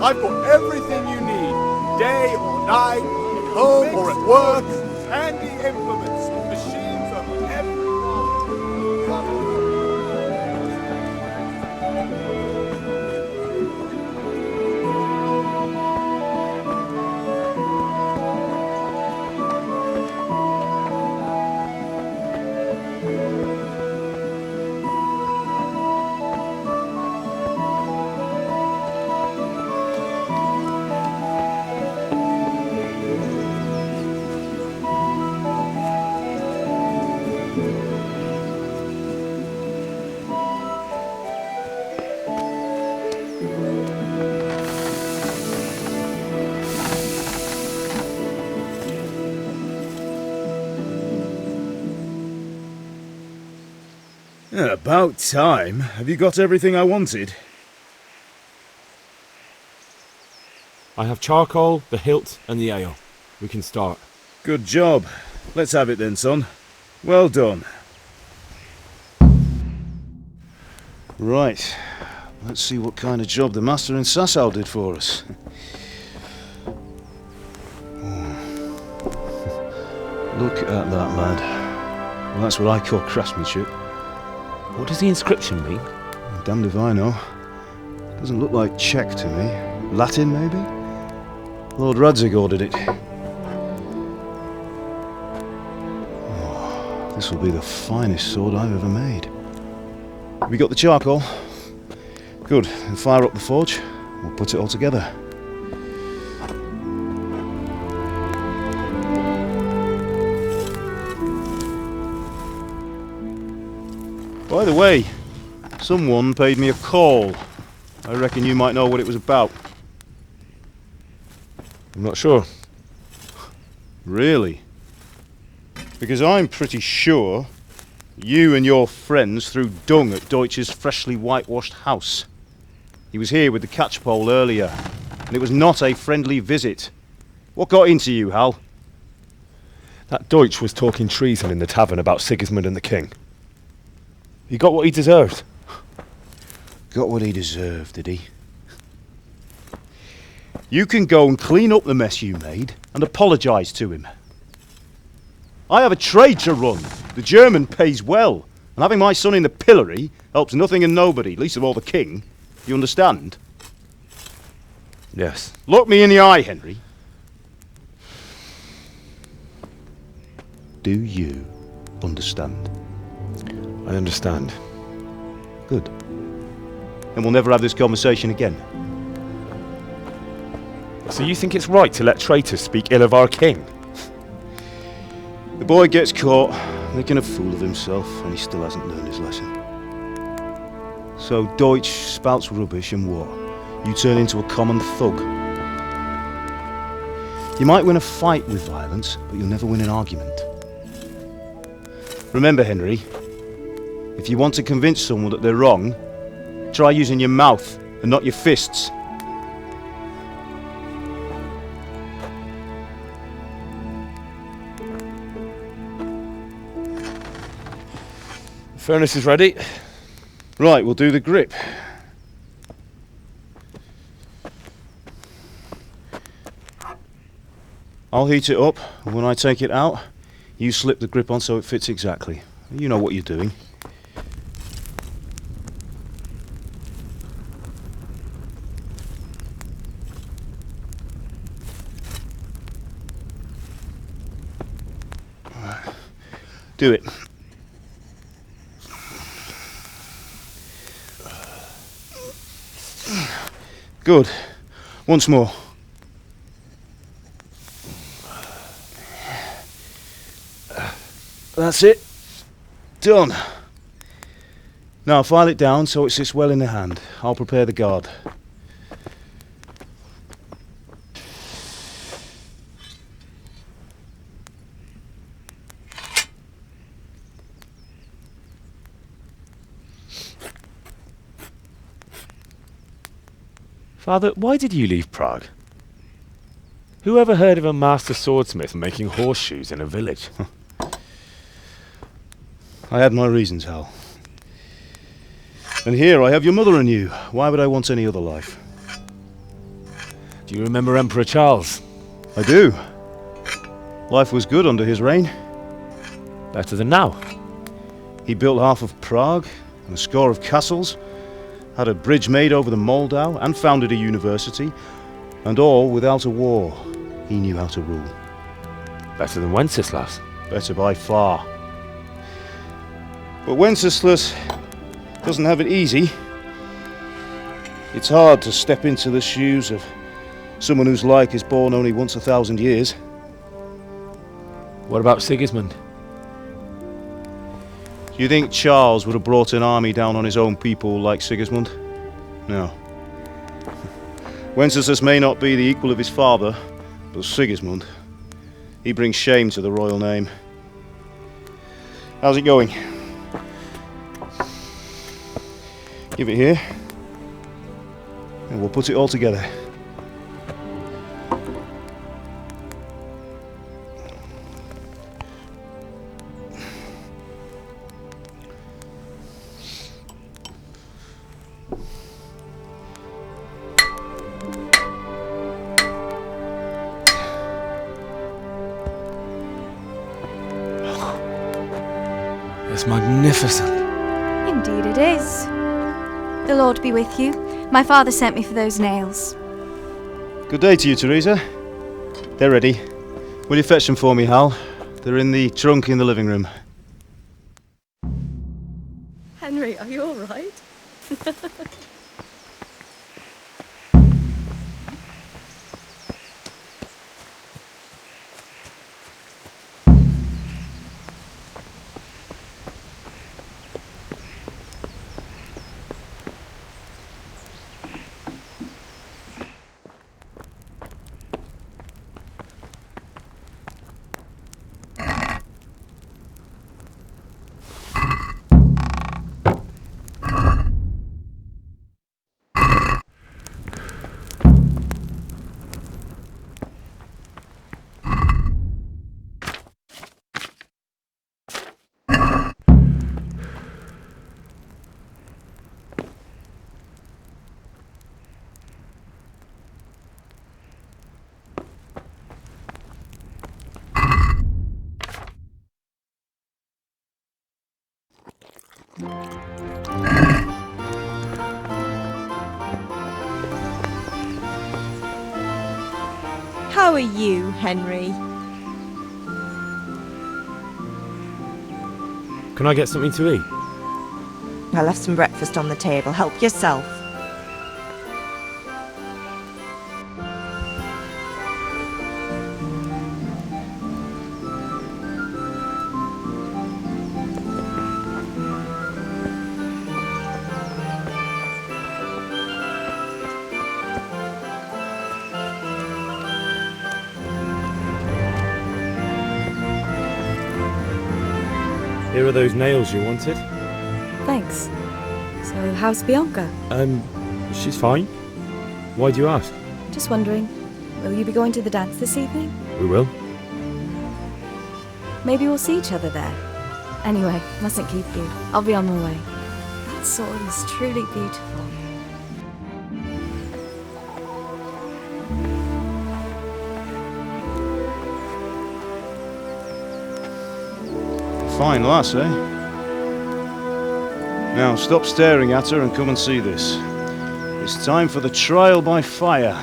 I've got everything you need, day or night, at home or at work. Handy implements, machines of every About time. Have you got everything I wanted? I have charcoal, the hilt, and the ale. We can start. Good job. Let's have it then, son. Well done. Right. Let's see what kind of job the master in Sasau did for us. Look at that, lad. Well, that's what I call craftsmanship. What does the inscription mean? Damned if I know. Doesn't look like Czech to me. Latin, maybe? Lord Radzig ordered it. Oh, this will be the finest sword I've ever made. Have you got the charcoal? Good. Then fire up the forge. We'll put it all together. By the way, someone paid me a call. I reckon you might know what it was about. I'm not sure. Really? Because I'm pretty sure you and your friends threw dung at Deutsch's freshly whitewashed house. He was here with the catchpole earlier, and it was not a friendly visit. What got into you, Hal? That Deutsch was talking treason in the tavern about Sigismund and the king. He got what he deserved. Got what he deserved, did he? You can go and clean up the mess you made and apologise to him. I have a trade to run. The German pays well, and having my son in the pillory helps nothing and nobody, least of all the king. You understand? Yes. Look me in the eye, Henry. Do you understand? I understand. Good. Then we'll never have this conversation again. So you think it's right to let traitors speak ill of our king? The boy gets caught, making a fool of himself, and he still hasn't learned his lesson. So Deutsch spouts rubbish, and what? You turn into a common thug. You might win a fight with violence, but you'll never win an argument. Remember, Henry, if you want to convince someone that they're wrong, try using your mouth and not your fists. The furnace is ready. Right, we'll do the grip. I'll heat it up, and when I take it out, you slip the grip on so it fits exactly. You know what you're doing. Do it. Good. Once more. That's it. Done. Now file it down so it sits well in the hand. I'll prepare the guard. Father, why did you leave Prague? Who ever heard of a master swordsmith making horseshoes in a village? I had my reasons, Hal. And here I have your mother and you. Why would I want any other life? Do you remember Emperor Charles? I do. Life was good under his reign. Better than now. He built half of Prague and a score of castles, had a bridge made over the Moldau, and founded a university, and all without a war. He knew how to rule. Better than Wenceslas. Better by far. But Wenceslas doesn't have it easy. It's hard to step into the shoes of someone whose like is born only once 1,000 years. What about Sigismund? Do you think Charles would have brought an army down on his own people like Sigismund? No. Wenceslas may not be the equal of his father, but Sigismund, he brings shame to the royal name. How's it going? Give it here, and we'll put it all together. It's magnificent. Indeed it is. The Lord be with you. My father sent me for those nails. Good day to you, Teresa. They're ready. Will you fetch them for me, Hal? They're in the trunk in the living room. Henry, are you all right? How are you, Henry? Can I get something to eat? I left some breakfast on the table. Help yourself. Here are those nails you wanted. Thanks. So, how's Bianca? She's fine. Why do you ask? Just wondering, will you be going to the dance this evening? We will. Maybe we'll see each other there. Anyway, mustn't keep you. I'll be on my way. That sword is truly beautiful. Fine lass, eh? Now stop staring at her and come and see this. It's time for the trial by fire.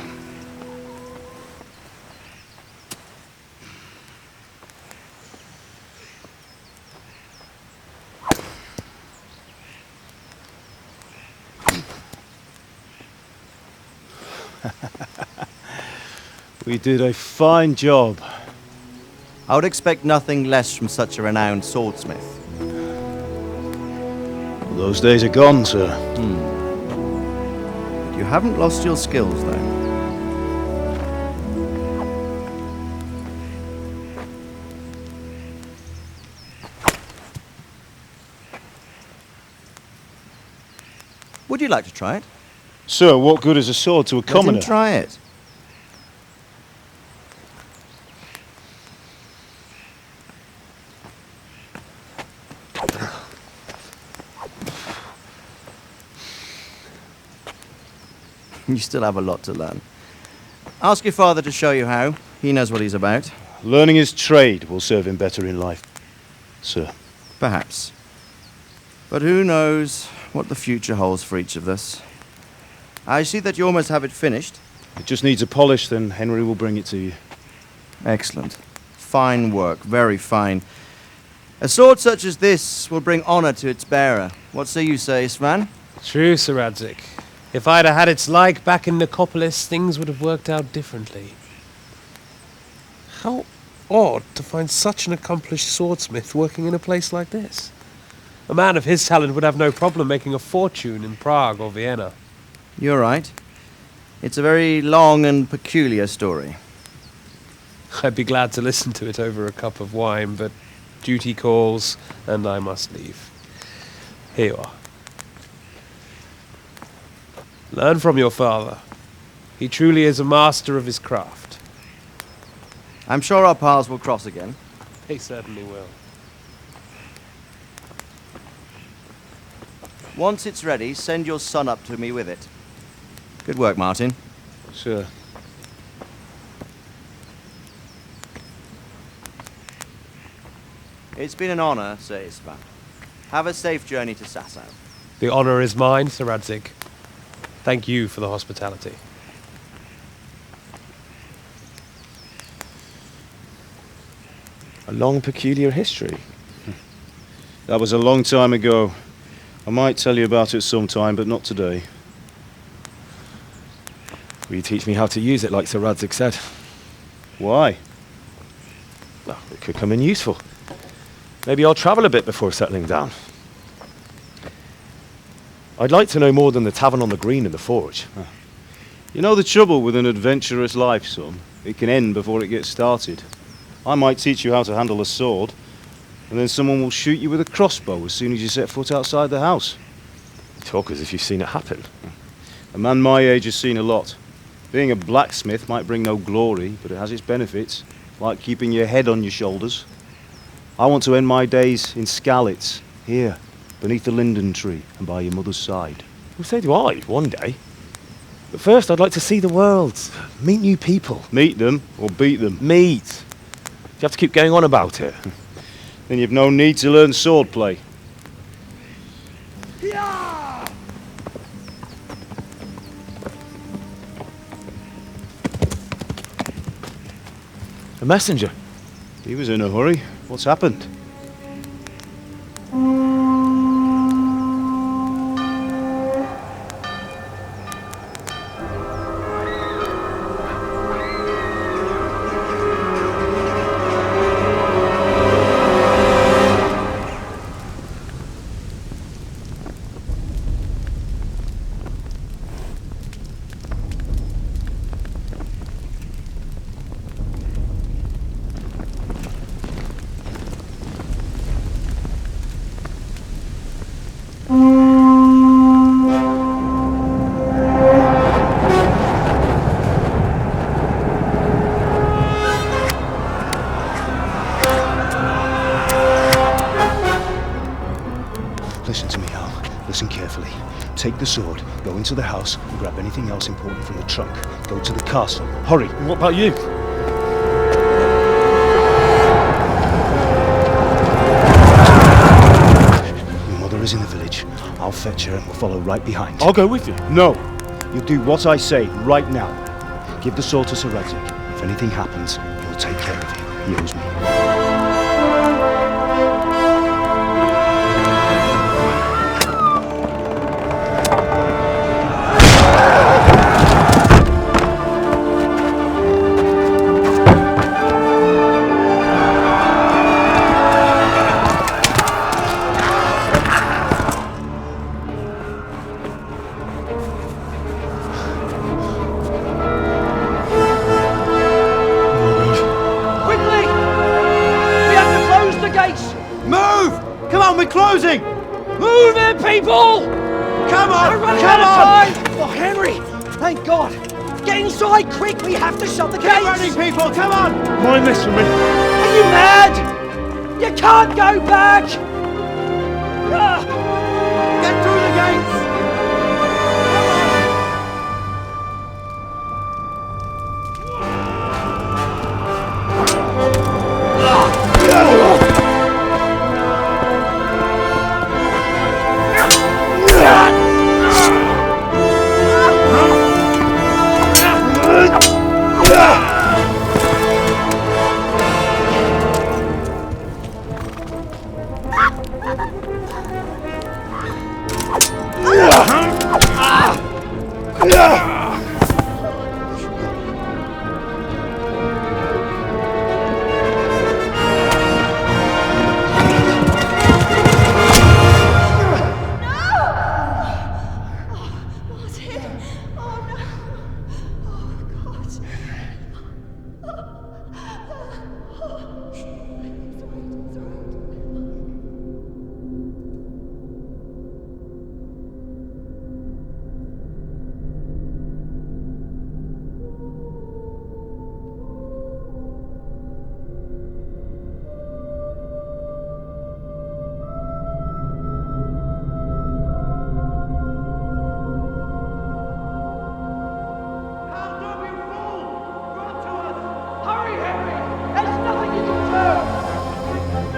We did a fine job. I would expect nothing less from such a renowned swordsmith. Those days are gone, sir. You haven't lost your skills, though. Would you like to try it? Sir, what good is a sword to a Let commoner? him try it. You still have a lot to learn. Ask your father to show you how. He knows what he's about. Learning his trade will serve him better in life, sir. Perhaps. But who knows what the future holds for each of us. I see that you almost have it finished. It just needs a polish, then Henry will bring it to you. Excellent. Fine work, very fine. A sword such as this will bring honor to its bearer. What say you, Svan? True, Sir Radzig. If I'd have had its like back in Nicopolis, things would have worked out differently. How odd to find such an accomplished swordsmith working in a place like this. A man of his talent would have no problem making a fortune in Prague or Vienna. You're right. It's a very long and peculiar story. I'd be glad to listen to it over a cup of wine, but duty calls, and I must leave. Here you are. Learn from your father. He truly is a master of his craft. I'm sure our paths will cross again. They certainly will. Once it's ready, send your son up to me with it. Good work, Martin. Sir. It's been an honor, Sir Istvan. Have a safe journey to Sasau. The honor is mine, Sir Radzig. Thank you for the hospitality. A long, peculiar history. That was a long time ago. I might tell you about it sometime, but not today. Will you teach me how to use it like Sir Radzig said? Why? Well, it could come in useful. Maybe I'll travel a bit before settling down. I'd like to know more than the tavern on the green and the forge. You know the trouble with an adventurous life, son? It can end before it gets started. I might teach you how to handle a sword, and then someone will shoot you with a crossbow as soon as you set foot outside the house. You talk as if you've seen it happen. A man my age has seen a lot. Being a blacksmith might bring no glory, but it has its benefits, like keeping your head on your shoulders. I want to end my days in Skalitz, here, beneath the linden tree and by your mother's side. Well, so do I, one day. But first, I'd like to see the world, meet new people. Meet them or beat them. Meet. Do you have to keep going on about it? Then you've no need to learn swordplay. A messenger. He was in a hurry. What's happened? Listen to me, Al. Listen carefully. Take the sword, go into the house, and grab anything else important from the trunk. Go to the castle. Hurry! What about you? Your mother is in the village. I'll fetch her and we'll follow right behind. I'll go with you. No! You'll do what I say right now. Give the sword to Sir Radzig. If anything happens, he'll take care of you. He owes me. We're closing! Move it, people! Come on! We're running Come out on! of time! Oh, Henry! Thank God! Get inside, quick! We have to shut the gates! Get running, people! Come on! Mind this for me. Are you mad? You can't go back! Ah! Get through the gates!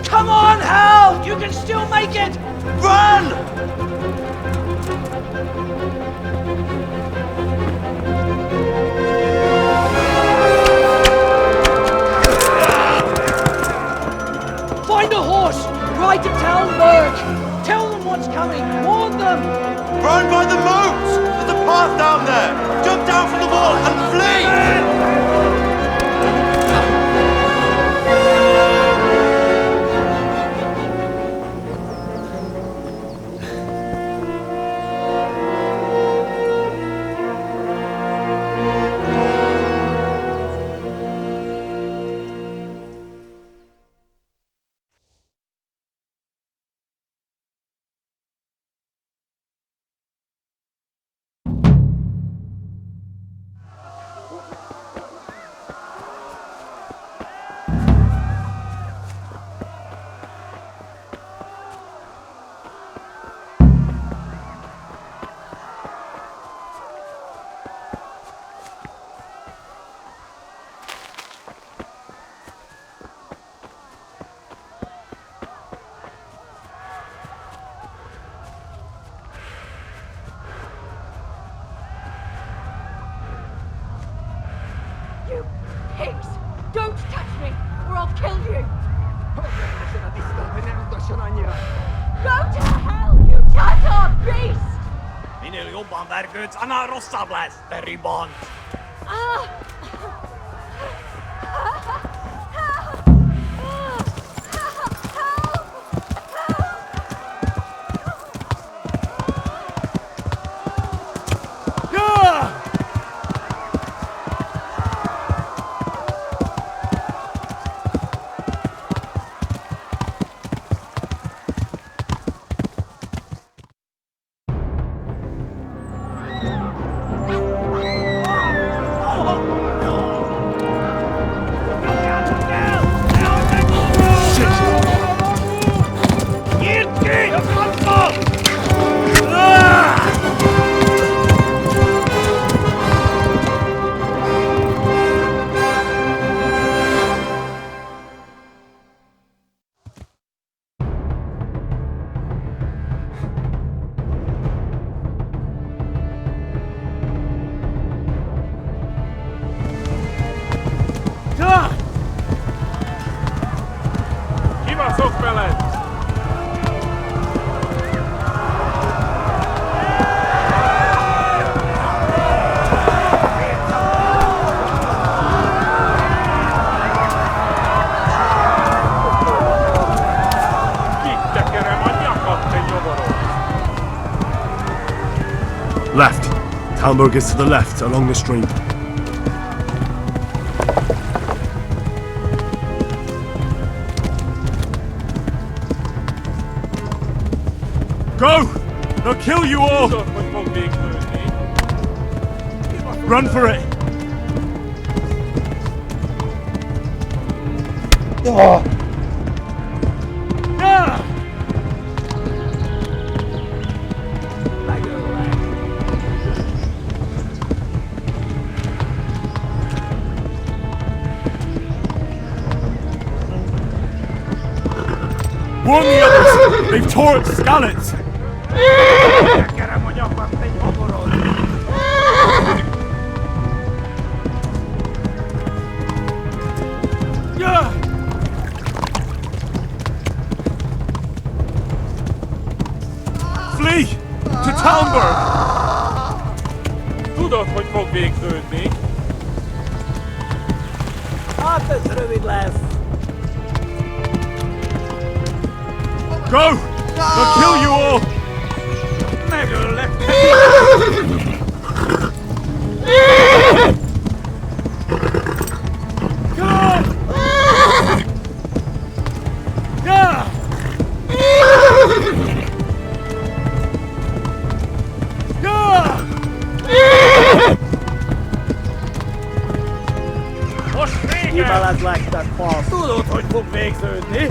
Come on, Hal! You can still make it! Run! Find a horse! Ride to Talmberg! Tell them what's coming! Warn them! Run by the moat! There's a path down there! Jump down from the wall and flee! You pigs! Don't touch me, or I'll kill you! Go to hell, you Tatar beast! Minul jobban vergőt, annál rosszabb lesz, Beribon! Left. Talmberg is to the left, along the stream. Go! They'll kill you all! Run for it! Warn the others! They've tore at Skalitz! Flee! To Talmberg! Tudod, hogy fog végződni? Hát ez rövid lesz! Go! They'll kill you all! Megöllek! Tudod, hogy fog végződni?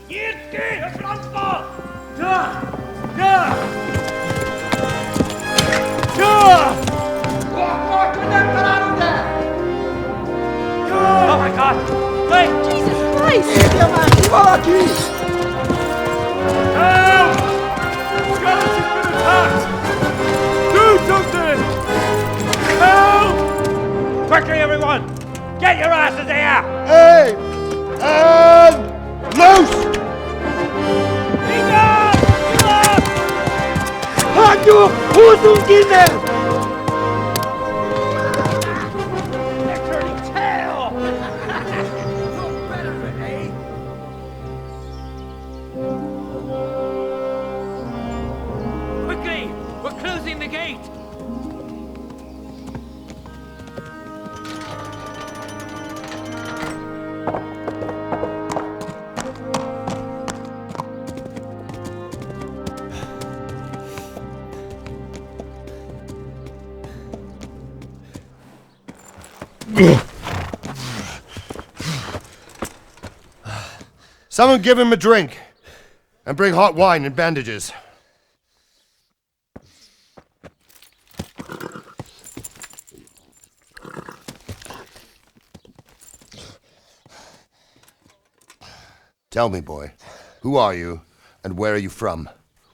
Nyírd ki, a francba! Nem találod el! Oh my God! Hey! Jesus Christ! Írja már ki valaki! Help! Skeleton's been attacked! Do something! Help! Quickly, everyone! Get your asses here! Hey! And loose! Hagyjuk! Húzzunk innen! They're turning tail! No better, eh? Quickly! We're closing the gate! Someone give him a drink. And bring hot wine and bandages. Tell me, boy, who are you and where are you from?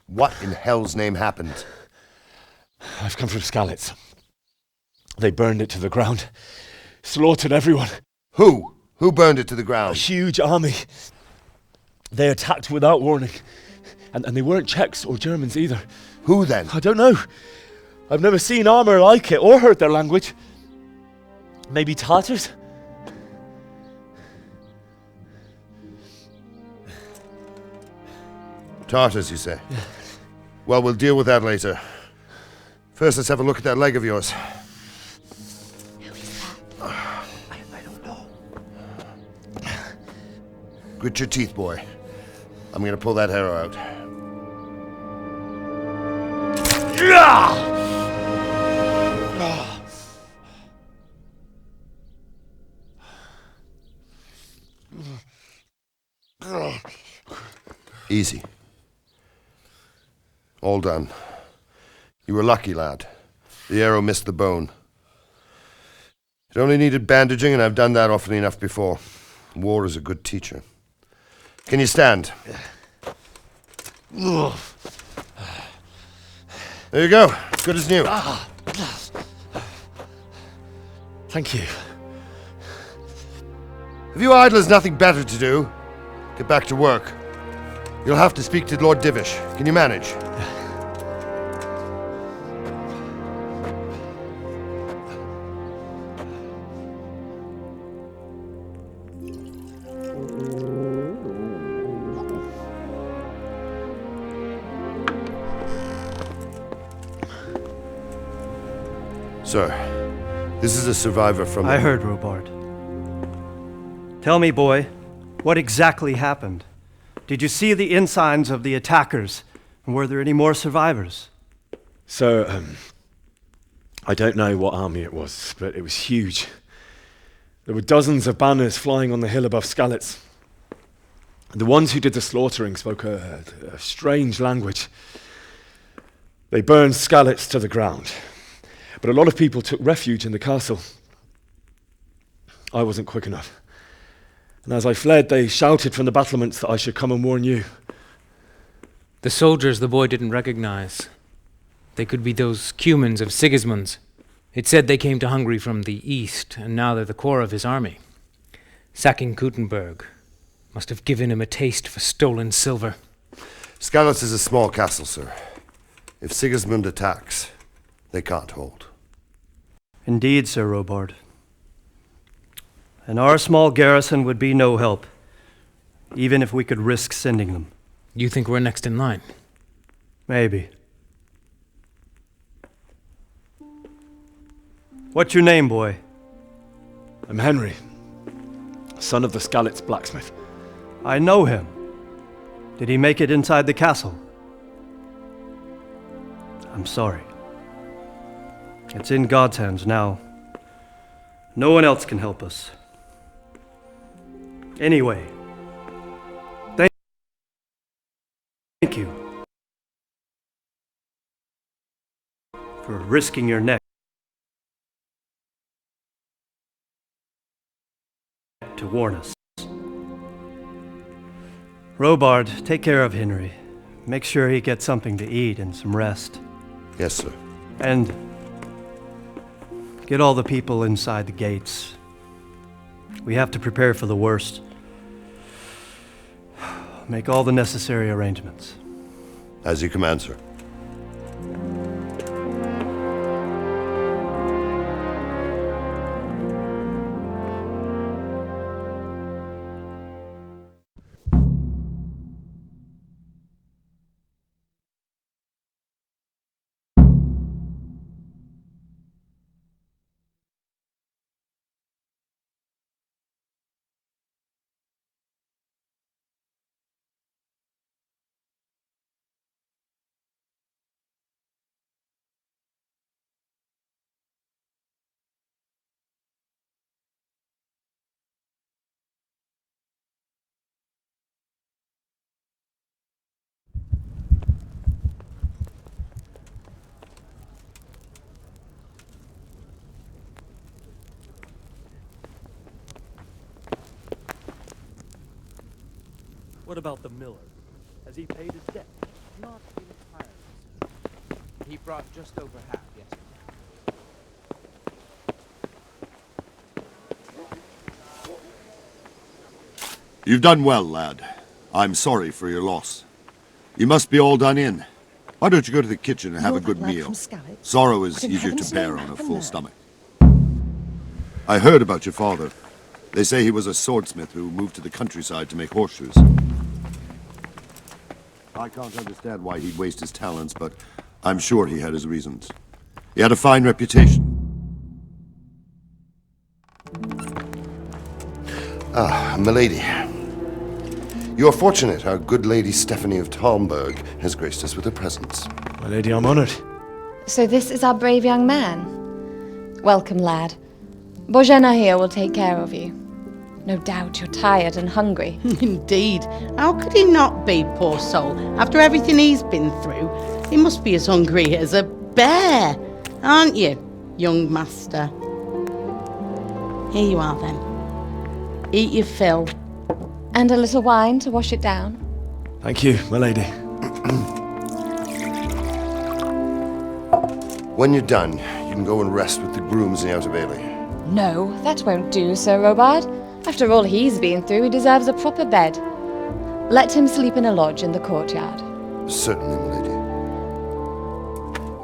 What in hell's name happened? I've come from Skalitz. They burned it to the ground. Slaughtered everyone. Who? Who burned it to the A ground? huge army. They attacked without warning. And they weren't Czechs or Germans either. Who then? I don't know. I've never seen armor like it or heard their language. Maybe Tatars? Tartars, you say? Yeah. Well, we'll deal with that later. First, let's have a look at that leg of yours. I don't know. Grit your teeth, boy. I'm gonna pull that arrow out. Easy. All done. You were lucky, lad. The arrow missed the bone. It only needed bandaging, and I've done that often enough before. War is a good teacher. Can you stand? There you go. Good as new. Thank you. Have you idlers nothing better to do? Get back to work. You'll have to speak to Lord Divish. Can you manage? Sir, this is a survivor from... I heard, Robard. Tell me, boy, what exactly happened? Did you see the ensigns of the attackers? And were there any more survivors? So, I don't know what army it was, but it was huge. There were dozens of banners flying on the hill above Skalitz. The ones who did the slaughtering spoke a strange language. They burned Skalitz to the ground. But a lot of people took refuge in the castle. I wasn't quick enough. And as I fled, they shouted from the battlements that I should come and warn you. The soldiers the boy didn't recognize. They could be those Cumans of Sigismund's. It said they came to Hungary from the east, and now they're the core of his army. Sacking Gutenberg must have given him a taste for stolen silver. Skalitz is a small castle, sir. If Sigismund attacks, they can't hold. Indeed, Sir Robard. And our small garrison would be no help, even if we could risk sending them. You think we're next in line? Maybe. What's your name, boy? I'm Henry, son of the Skalitz blacksmith. I know him. Did he make it inside the castle? I'm sorry. It's in God's hands now. No one else can help us. Anyway, thank you for risking your neck to warn us. Robard, take care of Henry. Make sure he gets something to eat and some rest. Yes, sir. And get all the people inside the gates. We have to prepare for the worst. Make all the necessary arrangements. As you command, sir. What about the miller? Has he paid his debt? Not entirely, sir. He brought just over half yesterday. You've done well, lad. I'm sorry for your loss. You must be all done in. Why don't you go to the kitchen and have a good meal? Sorrow is easier to bear on a full stomach. I heard about your father. They say he was a swordsmith who moved to the countryside to make horseshoes. I can't understand why he'd waste his talents, but I'm sure he had his reasons. He had a fine reputation. Ah, milady. You are fortunate our good lady Stephanie of Talmberg has graced us with her presence. My lady, I'm honored. So this is our brave young man. Welcome, lad. Bojena here will take care of you. No doubt you're tired and hungry. Indeed. How could he not be, poor soul? After everything he's been through, he must be as hungry as a bear, aren't you, young master? Here you are, then. Eat your fill. And a little wine to wash it down. Thank you, my lady. When you're done, you can go and rest with the grooms in the Outer Bailey. No, that won't do, Sir Robard. After all he's been through, he deserves a proper bed. Let him sleep in a lodge in the courtyard. Certainly, my lady.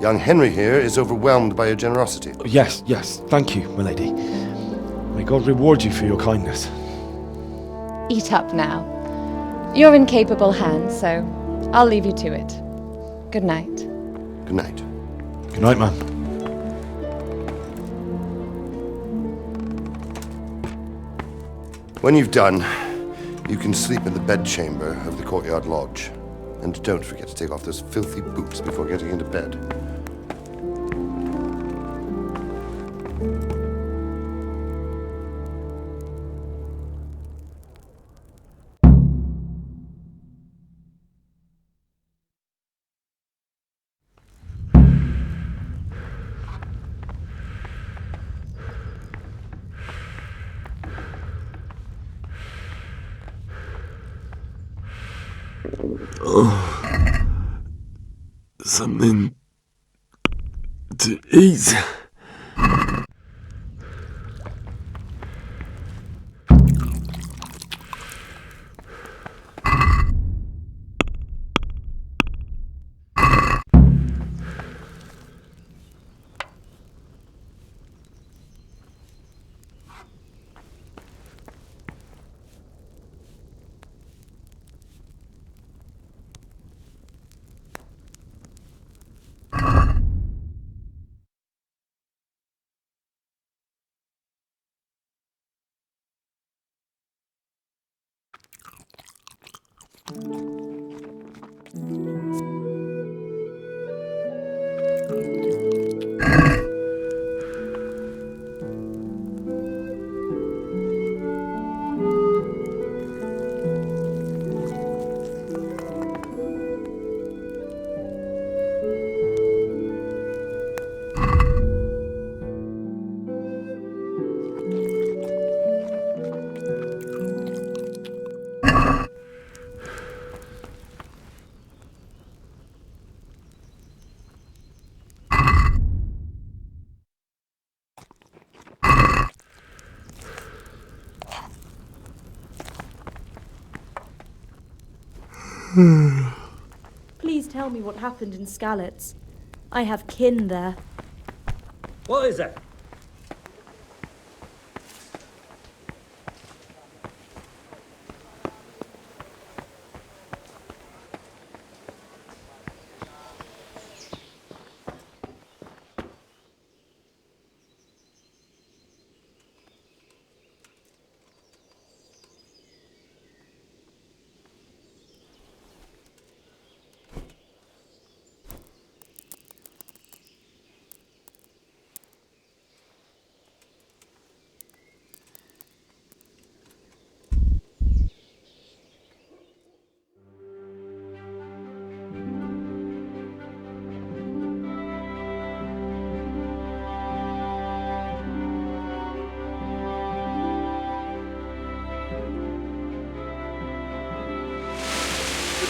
Young Henry here is overwhelmed by your generosity. Yes, thank you, my lady. May God reward you for your kindness. Eat up now. You're in capable hands, so I'll leave you to it. Good night. Good night. Good night, man. When you've done, you can sleep in the bedchamber of the courtyard lodge. And don't forget to take off those filthy boots before getting into bed. Something to eat. Please tell me what happened in Skalitz. I have kin there. What is it?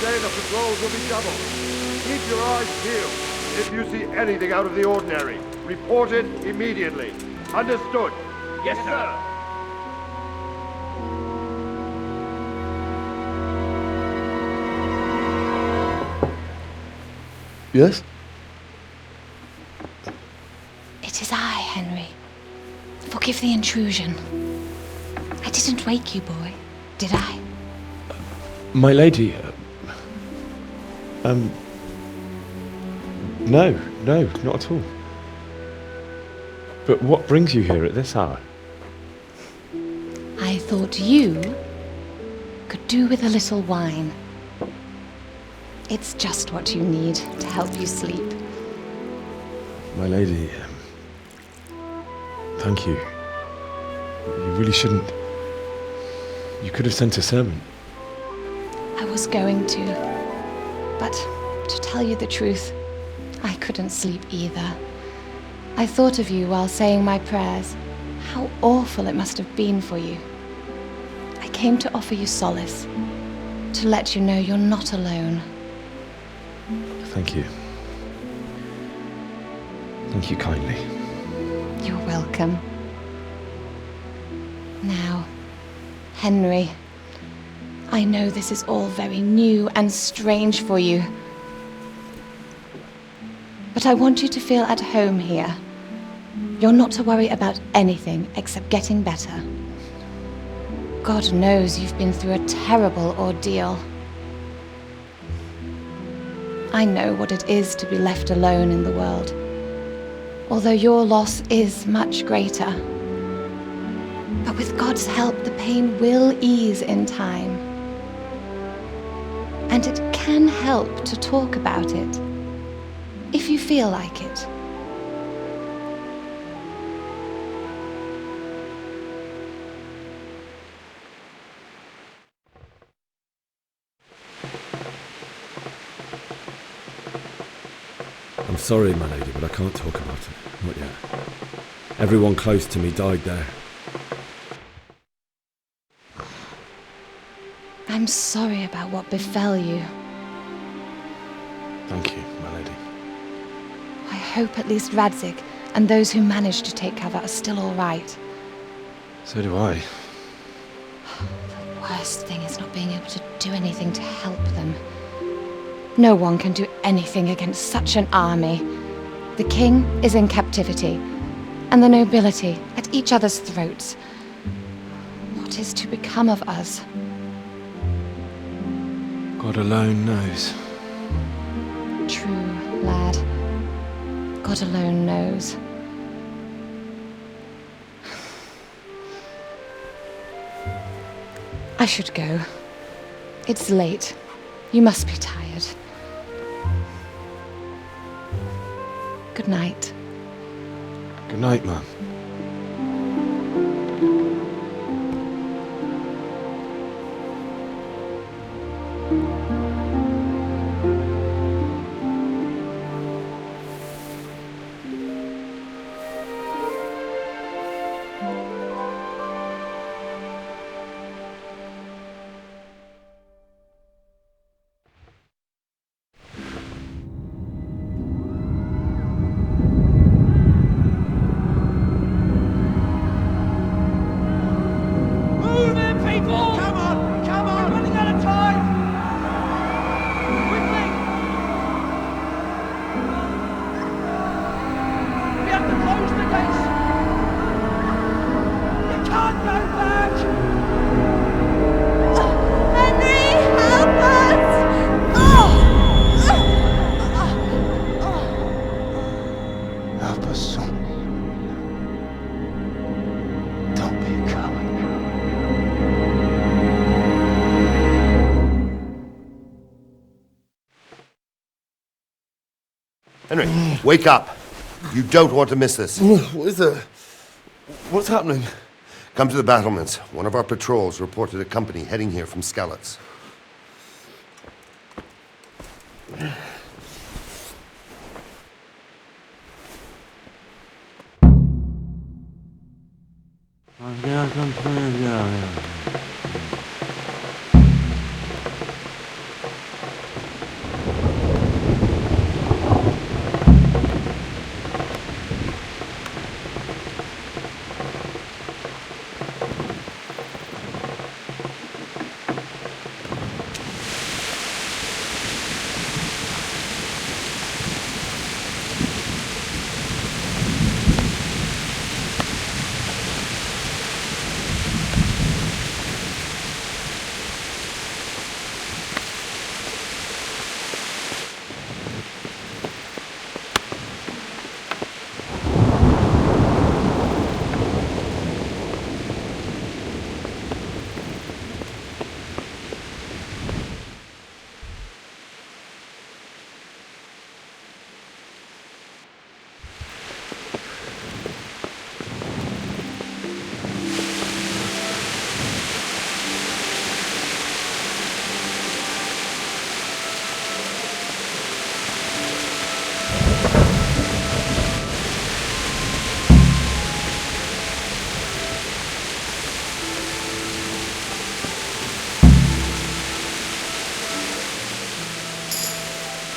Today the patrols will be doubled. Keep your eyes peeled. If you see anything out of the ordinary, report it immediately. Understood? Yes, sir. Yes? It is I, Henry. Forgive the intrusion. I didn't wake you, boy, did I? My lady, no, not at all. But what brings you here at this hour? I thought you could do with a little wine. It's just what you need to help you sleep. My lady, thank you. You really shouldn't. You could have sent a servant. I was going to, but to tell you the truth, I couldn't sleep either. I thought of you while saying my prayers. How awful it must have been for you. I came to offer you solace, to let you know you're not alone. Thank you. Thank you kindly. You're welcome. Now, Henry, I know this is all very new and strange for you, but I want you to feel at home here. You're not to worry about anything except getting better. God knows you've been through a terrible ordeal. I know what it is to be left alone in the world, although your loss is much greater. But with God's help, the pain will ease in time. And it can help to talk about it, if you feel like it. I'm sorry, my lady, but I can't talk about it. Not yet. Everyone close to me died there. I'm sorry about what befell you. Thank you, my lady. I hope at least Radzik and those who managed to take cover are still all right. So do I. The worst thing is not being able to do anything to help them. No one can do anything against such an army. The king is in captivity, and the nobility at each other's throats. What is to become of us? God alone knows. True, lad. God alone knows. I should go. It's late. You must be tired. Good night. Good night, Mum. Henry, wake up. You don't want to miss this. What is it? What's happening? Come to the battlements. One of our patrols reported a company heading here from Skalitz.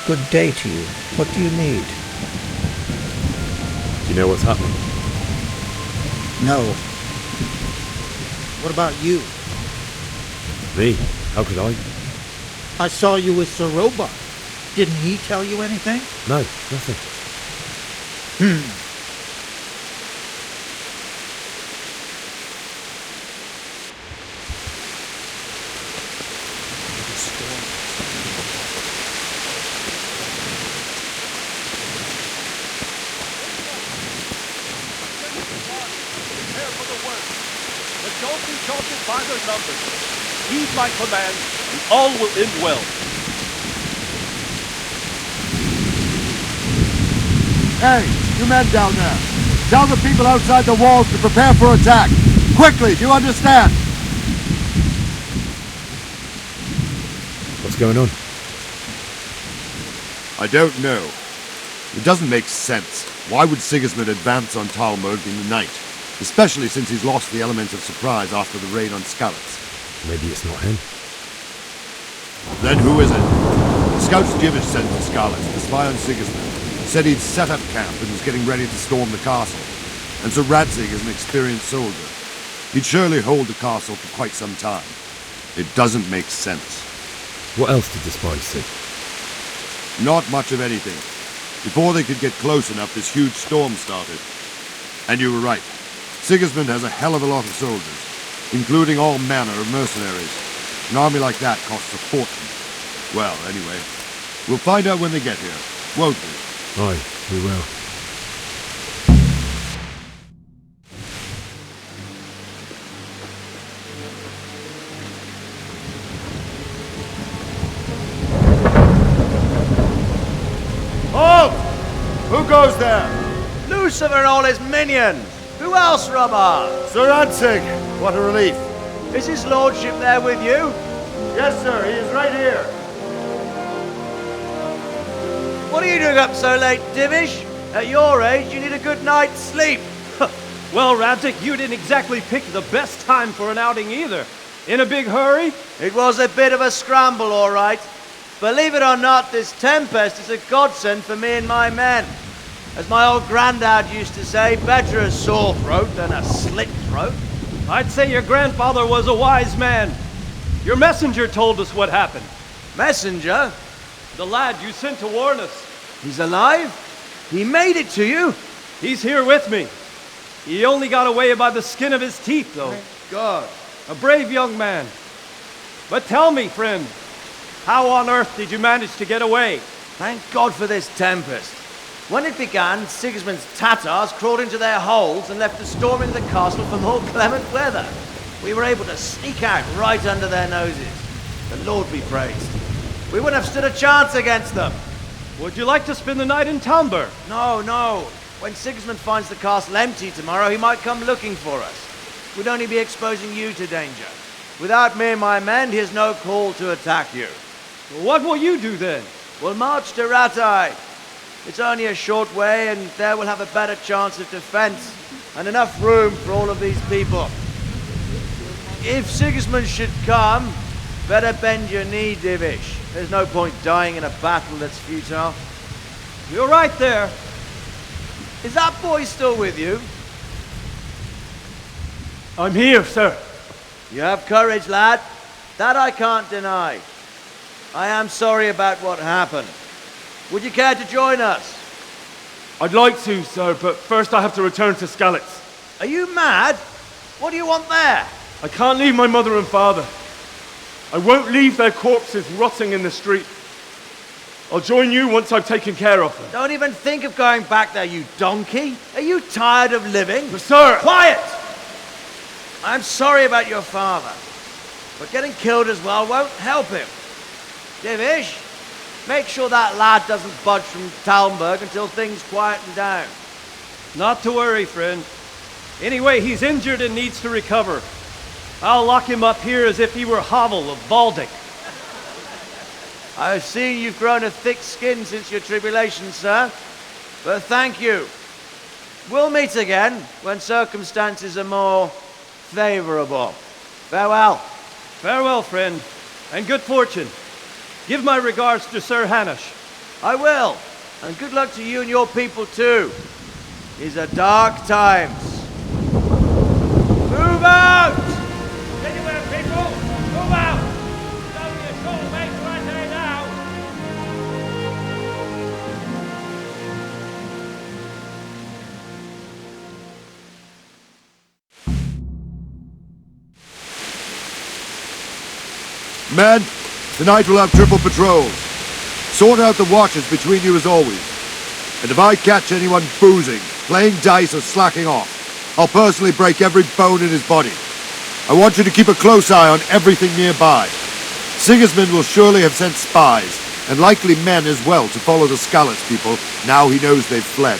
Good day to you. What do you need? Do you know what's happening? No. What about you? Me? How could I? I saw you with Soroba. Didn't he tell you anything? No, nothing. Don't be daunted by their numbers. Heed my command, and all will end well. Hey, you men down there. Tell the people outside the walls to prepare for attack. Quickly, do you understand? What's going on? I don't know. It doesn't make sense. Why would Sigismund advance on Talmberg in the night? Especially since he's lost the element of surprise after the raid on Skalitz. Maybe it's not him. Then who is it? The scouts Jivish sent to Skalitz to spy on Sigismund. Said he'd set up camp and was getting ready to storm the castle. And so Radzig is an experienced soldier. He'd surely hold the castle for quite some time. It doesn't make sense. What else did the spies see? Not much of anything. Before they could get close enough, this huge storm started. And you were right. Sigismund has a hell of a lot of soldiers, including all manner of mercenaries. An army like that costs a fortune. Well, anyway, we'll find out when they get here, won't we? Aye, we will. Halt! Who goes there? Lucifer and all his minions! Who else, Robber? Sir Radzig, what a relief. Is his lordship there with you? Yes, sir, he is right here. What are you doing up so late, Divish? At your age, you need a good night's sleep. Well, Radzig, you didn't exactly pick the best time for an outing either. In a big hurry? It was a bit of a scramble, all right. Believe it or not, this tempest is a godsend for me and my men. As my old granddad used to say, better a sore throat than a slit throat. I'd say your grandfather was a wise man. Your messenger told us what happened. Messenger? The lad you sent to warn us. He's alive? He made it to you? He's here with me. He only got away by the skin of his teeth, though. Thank God. A brave young man. But tell me, friend, how on earth did you manage to get away? Thank God for this tempest. When it began, Sigismund's Tatars crawled into their holes and left the storming of the castle for more clement weather. We were able to sneak out right under their noses. The Lord be praised. We wouldn't have stood a chance against them. Would you like to spend the night in Talmberg? No, no. When Sigismund finds the castle empty tomorrow, he might come looking for us. We'd only be exposing you to danger. Without me and my men, he has no call to attack you. Well, what will you do then? We'll march to Rattay. It's only a short way, and there we'll have a better chance of defense and enough room for all of these people. If Sigismund should come, better bend your knee, Divish. There's no point dying in a battle that's futile. You're right there. Is that boy still with you? I'm here, sir. You have courage, lad. That I can't deny. I am sorry about what happened. Would you care to join us? I'd like to, sir, but first I have to return to Skalitz. Are you mad? What do you want there? I can't leave my mother and father. I won't leave their corpses rotting in the street. I'll join you once I've taken care of them. Don't even think of going back there, you donkey. Are you tired of living? But sir! Quiet! I'm sorry about your father, but getting killed as well won't help him. Divish, make sure that lad doesn't budge from Talmberg until things quieten down. Not to worry, friend. Anyway, he's injured and needs to recover. I'll lock him up here as if he were Havel of Baldic. I've seen you've grown a thick skin since your tribulation, sir. But thank you. We'll meet again when circumstances are more favorable. Farewell. Farewell, friend, and good fortune. Give my regards to Sir Hanush. I will. And good luck to you and your people too. These are dark times. Move out! Anywhere, people! Move out! It's only a short way to Rattay now! Men, tonight we'll have triple patrols. Sort out the watches between you as always. And if I catch anyone boozing, playing dice or slacking off, I'll personally break every bone in his body. I want you to keep a close eye on everything nearby. Sigismund will surely have sent spies, and likely men as well, to follow the Skalitz people now he knows they've fled.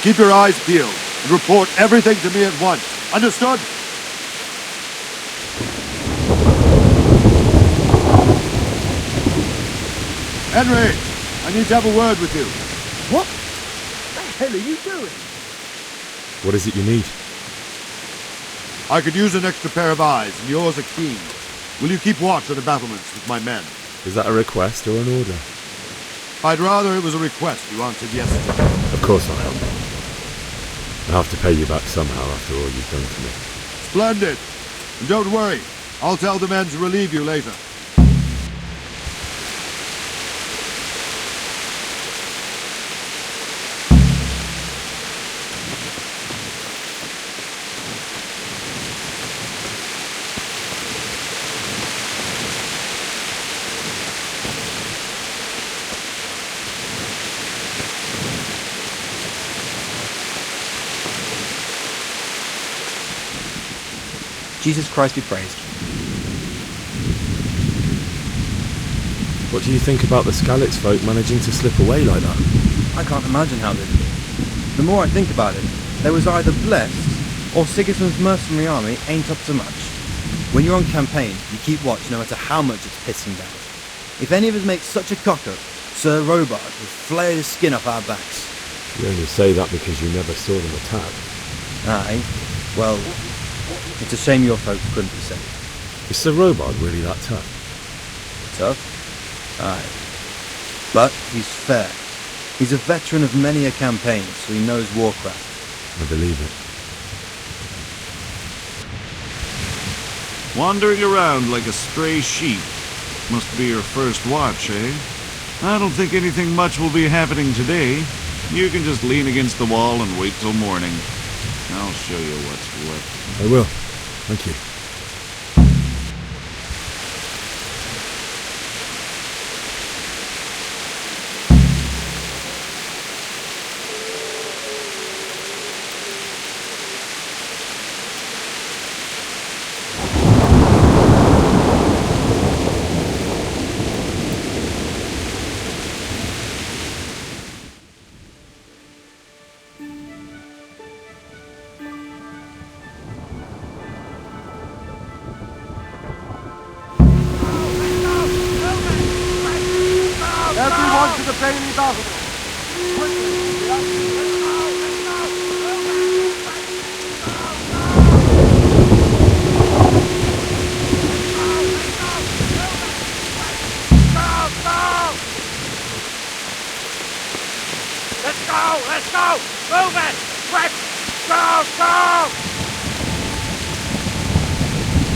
Keep your eyes peeled, and report everything to me at once. Understood? Henry, I need to have a word with you. What the hell are you doing? What is it you need? I could use an extra pair of eyes, and yours are keen. Will you keep watch on the battlements with my men? Is that a request or an order? I'd rather it was a request you answered yesterday. Of course I'll help. I'll have to pay you back somehow after all you've done for me. Splendid! And don't worry, I'll tell the men to relieve you later. Jesus Christ be praised. What do you think about the Skalitz folk managing to slip away like that? I can't imagine how they did it. The more I think about it, they was either blessed, or Sigismund's mercenary army ain't up to much. When you're on campaign, you keep watch no matter how much it's pissing down. If any of us make such a cock-up, Sir Robard will flay his skin off our backs. You only say that because you never saw them attack. Aye, well, it's a shame your folks couldn't be saved. Is Sir Robard really that tough? Tough? Aye. But he's fair. He's a veteran of many a campaign, so he knows warcraft. I believe it. Wandering around like a stray sheep. Must be your first watch, eh? I don't think anything much will be happening today. You can just lean against the wall and wait till morning. I'll show you what's what. I will. Thank you. the enemy's arsenal. Let's go! Let's go! Move it! Quick! Go! Go!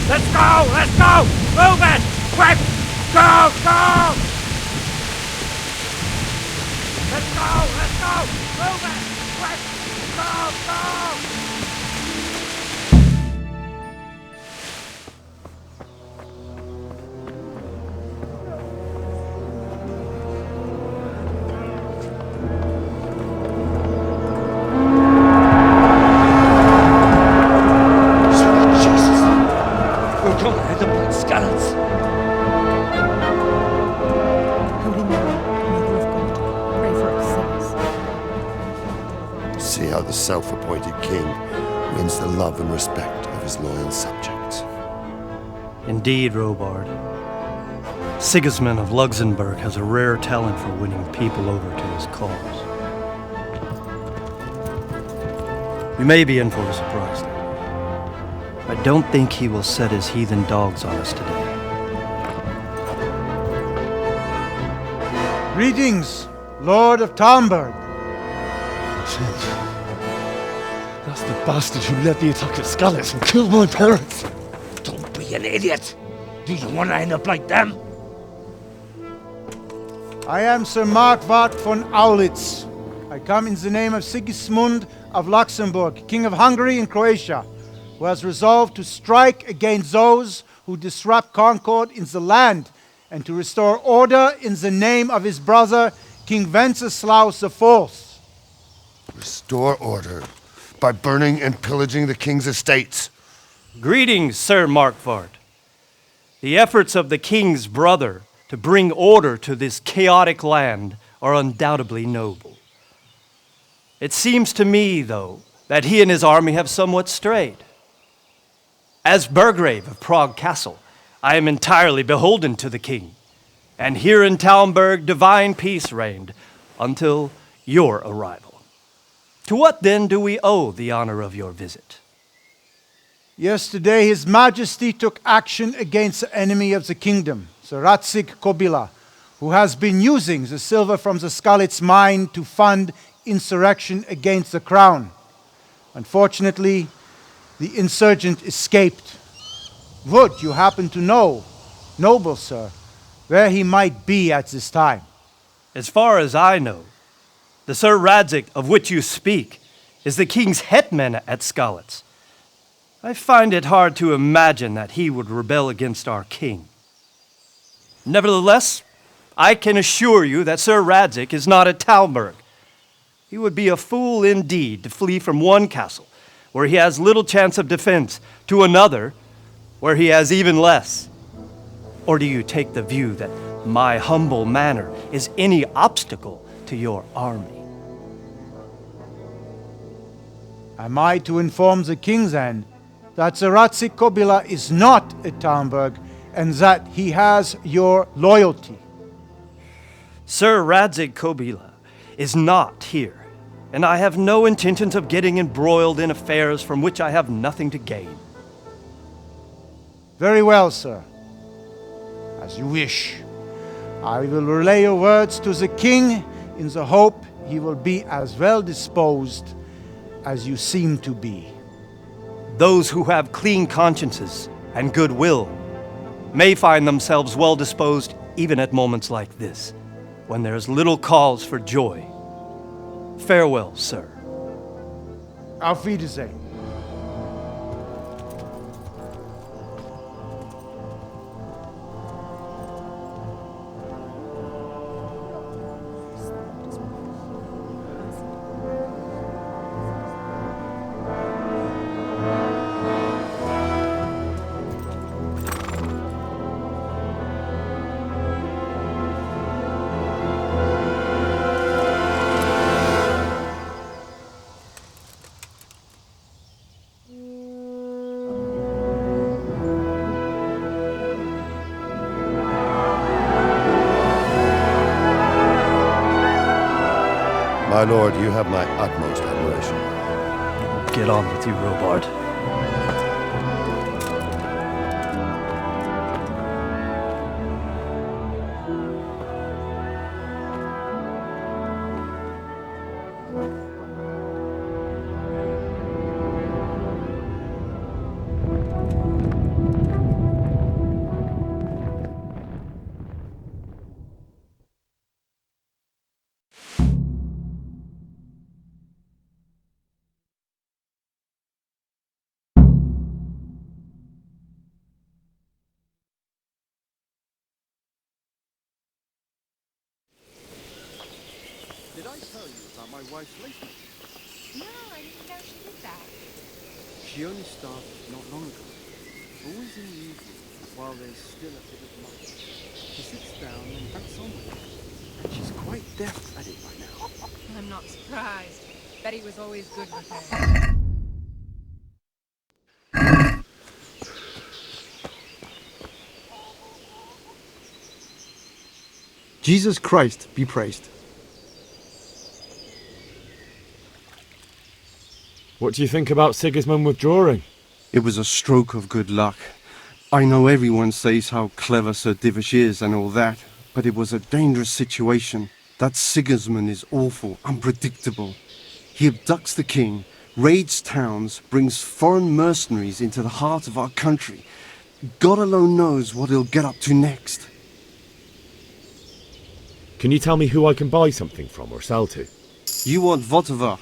Let's go! Let's go! Move it! Quick! Go! Go! Let's go! Let's go! Move it! Quick! Go! Go! See how the self-appointed king wins the love and respect of his loyal subjects. Indeed, Robard. Sigismund of Luxembourg has a rare talent for winning people over to his cause. You may be in for a surprise, though. I don't think he will set his heathen dogs on us today. Greetings, Lord of Talmberg. That's the bastard who led the attack at Scarlet and killed my parents. Don't be an idiot! Do you want to end up like them? I am Sir Markwart von Aulitz. I come in the name of Sigismund of Luxembourg, King of Hungary and Croatia, who has resolved to strike against those who disrupt concord in the land and to restore order in the name of his brother, King Wenceslaus IV. Restore order by burning and pillaging the king's estates. Greetings, Sir Markwart. The efforts of the king's brother to bring order to this chaotic land are undoubtedly noble. It seems to me, though, that he and his army have somewhat strayed. As Burgrave of Prague Castle, I am entirely beholden to the king, and here in Talmberg divine peace reigned until your arrival. To what then do we owe the honor of your visit? Yesterday, His Majesty took action against the enemy of the kingdom, Sir Radzig Kobyla, who has been using the silver from the Skalitz mine to fund insurrection against the crown. Unfortunately, the insurgent escaped. Would you happen to know, noble sir, where he might be at this time? As far as I know, the Sir Radzig of which you speak is the king's hetman at Skalitz. I find it hard to imagine that he would rebel against our king. Nevertheless, I can assure you that Sir Radzig is not at Talmberg. He would be a fool indeed to flee from one castle where he has little chance of defense to another where he has even less. Or do you take the view that my humble manner is any obstacle to your army? Am I to inform the king then that Sir Radzig Kobyla is not at Talmberg and that he has your loyalty? Sir Radzig Kobyla is not here, and I have no intentions of getting embroiled in affairs from which I have nothing to gain. Very well, sir. As you wish. I will relay your words to the king in the hope he will be as well disposed as you seem to be. Those who have clean consciences and goodwill may find themselves well disposed even at moments like this, when there is little cause for joy. Farewell, sir. Auf Wiedersehen. My lord, you have my utmost admiration. Get on with you, Robard. Did I tell you about my wife's lacement? No, I didn't know she did that. She only started not long ago. Always in the evening, while there's still a bit of light. She sits down and banks on with it. And she's quite deft at it by now. I'm not surprised. Betty was always good with her. Jesus Christ be praised. What do you think about Sigismund withdrawing? It was a stroke of good luck. I know everyone says how clever Sir Divish is and all that, but it was a dangerous situation. That Sigismund is awful, unpredictable. He abducts the king, raids towns, brings foreign mercenaries into the heart of our country. God alone knows what he'll get up to next. Can you tell me who I can buy something from or sell to? You want Votovar,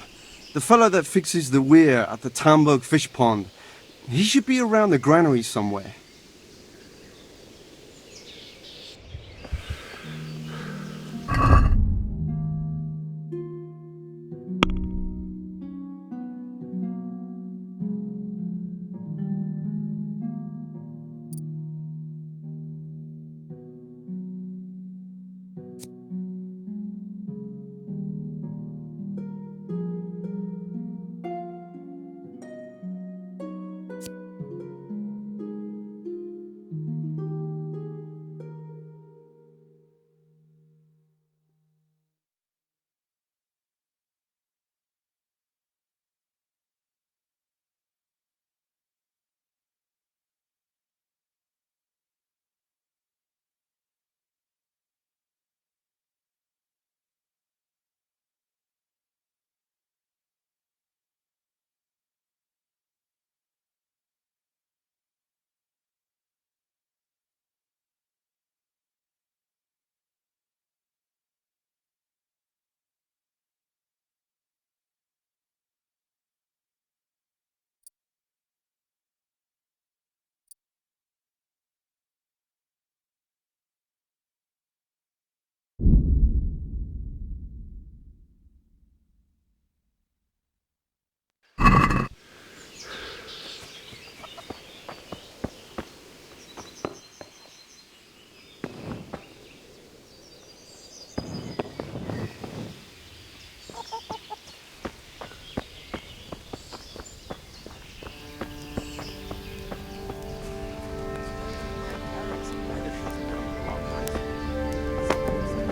the fellow that fixes the weir at the Tamburg fish pond. He should be around the granary somewhere.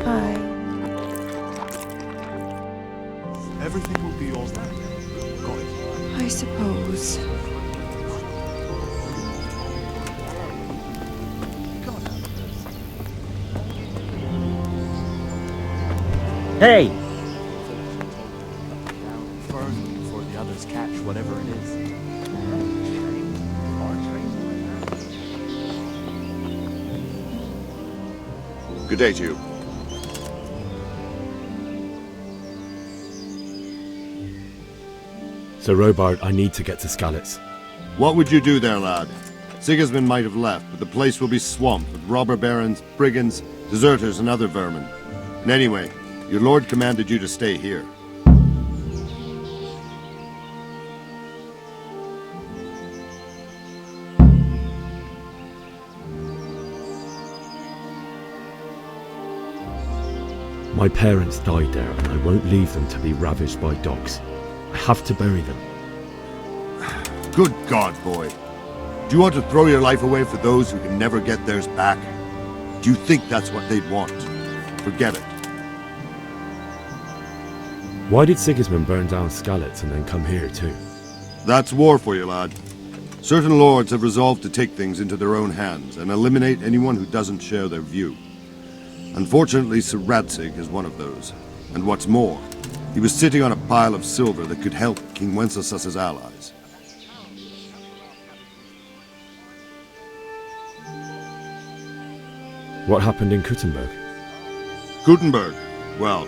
Hi. Everything will be yours now. Got it. I suppose. Hey! Burn before the others catch whatever it is. Good day to you. Sir Robard, I need to get to Skalitz. What would you do there, lad? Sigismund might have left, but the place will be swamped with robber barons, brigands, deserters, and other vermin. And anyway, your lord commanded you to stay here. My parents died there, and I won't leave them to be ravaged by dogs. I have to bury them. Good God, boy. Do you want to throw your life away for those who can never get theirs back? Do you think that's what they'd want? Forget it. Why did Sigismund burn down Skalitz and then come here too? That's war for you, lad. Certain lords have resolved to take things into their own hands and eliminate anyone who doesn't share their view. Unfortunately, Sir Radzig is one of those. And what's more, he was sitting on a pile of silver that could help King Wenceslas's allies. What happened in Kuttenberg? Kuttenberg? Well,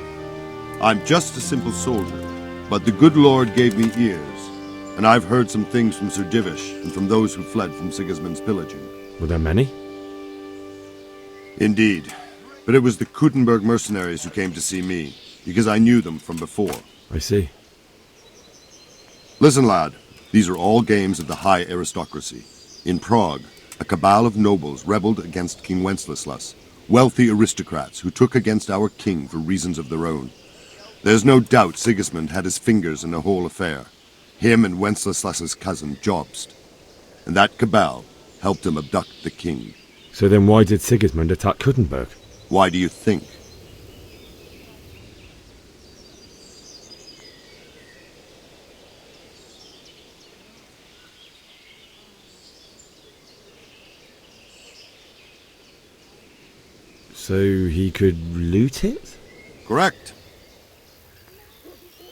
I'm just a simple soldier, but the good Lord gave me ears, and I've heard some things from Sir Divish and from those who fled from Sigismund's pillaging. Were there many? Indeed, but it was the Kuttenberg mercenaries who came to see me, because I knew them from before. I see. Listen, lad, these are all games of the high aristocracy. In Prague, a cabal of nobles rebelled against King Wenceslas, wealthy aristocrats who took against our king for reasons of their own. There's no doubt Sigismund had his fingers in the whole affair. Him and Wenceslas's cousin, Jobst. And that cabal helped him abduct the king. So then why did Sigismund attack Kuttenberg? Why do you think? So he could loot it? Correct.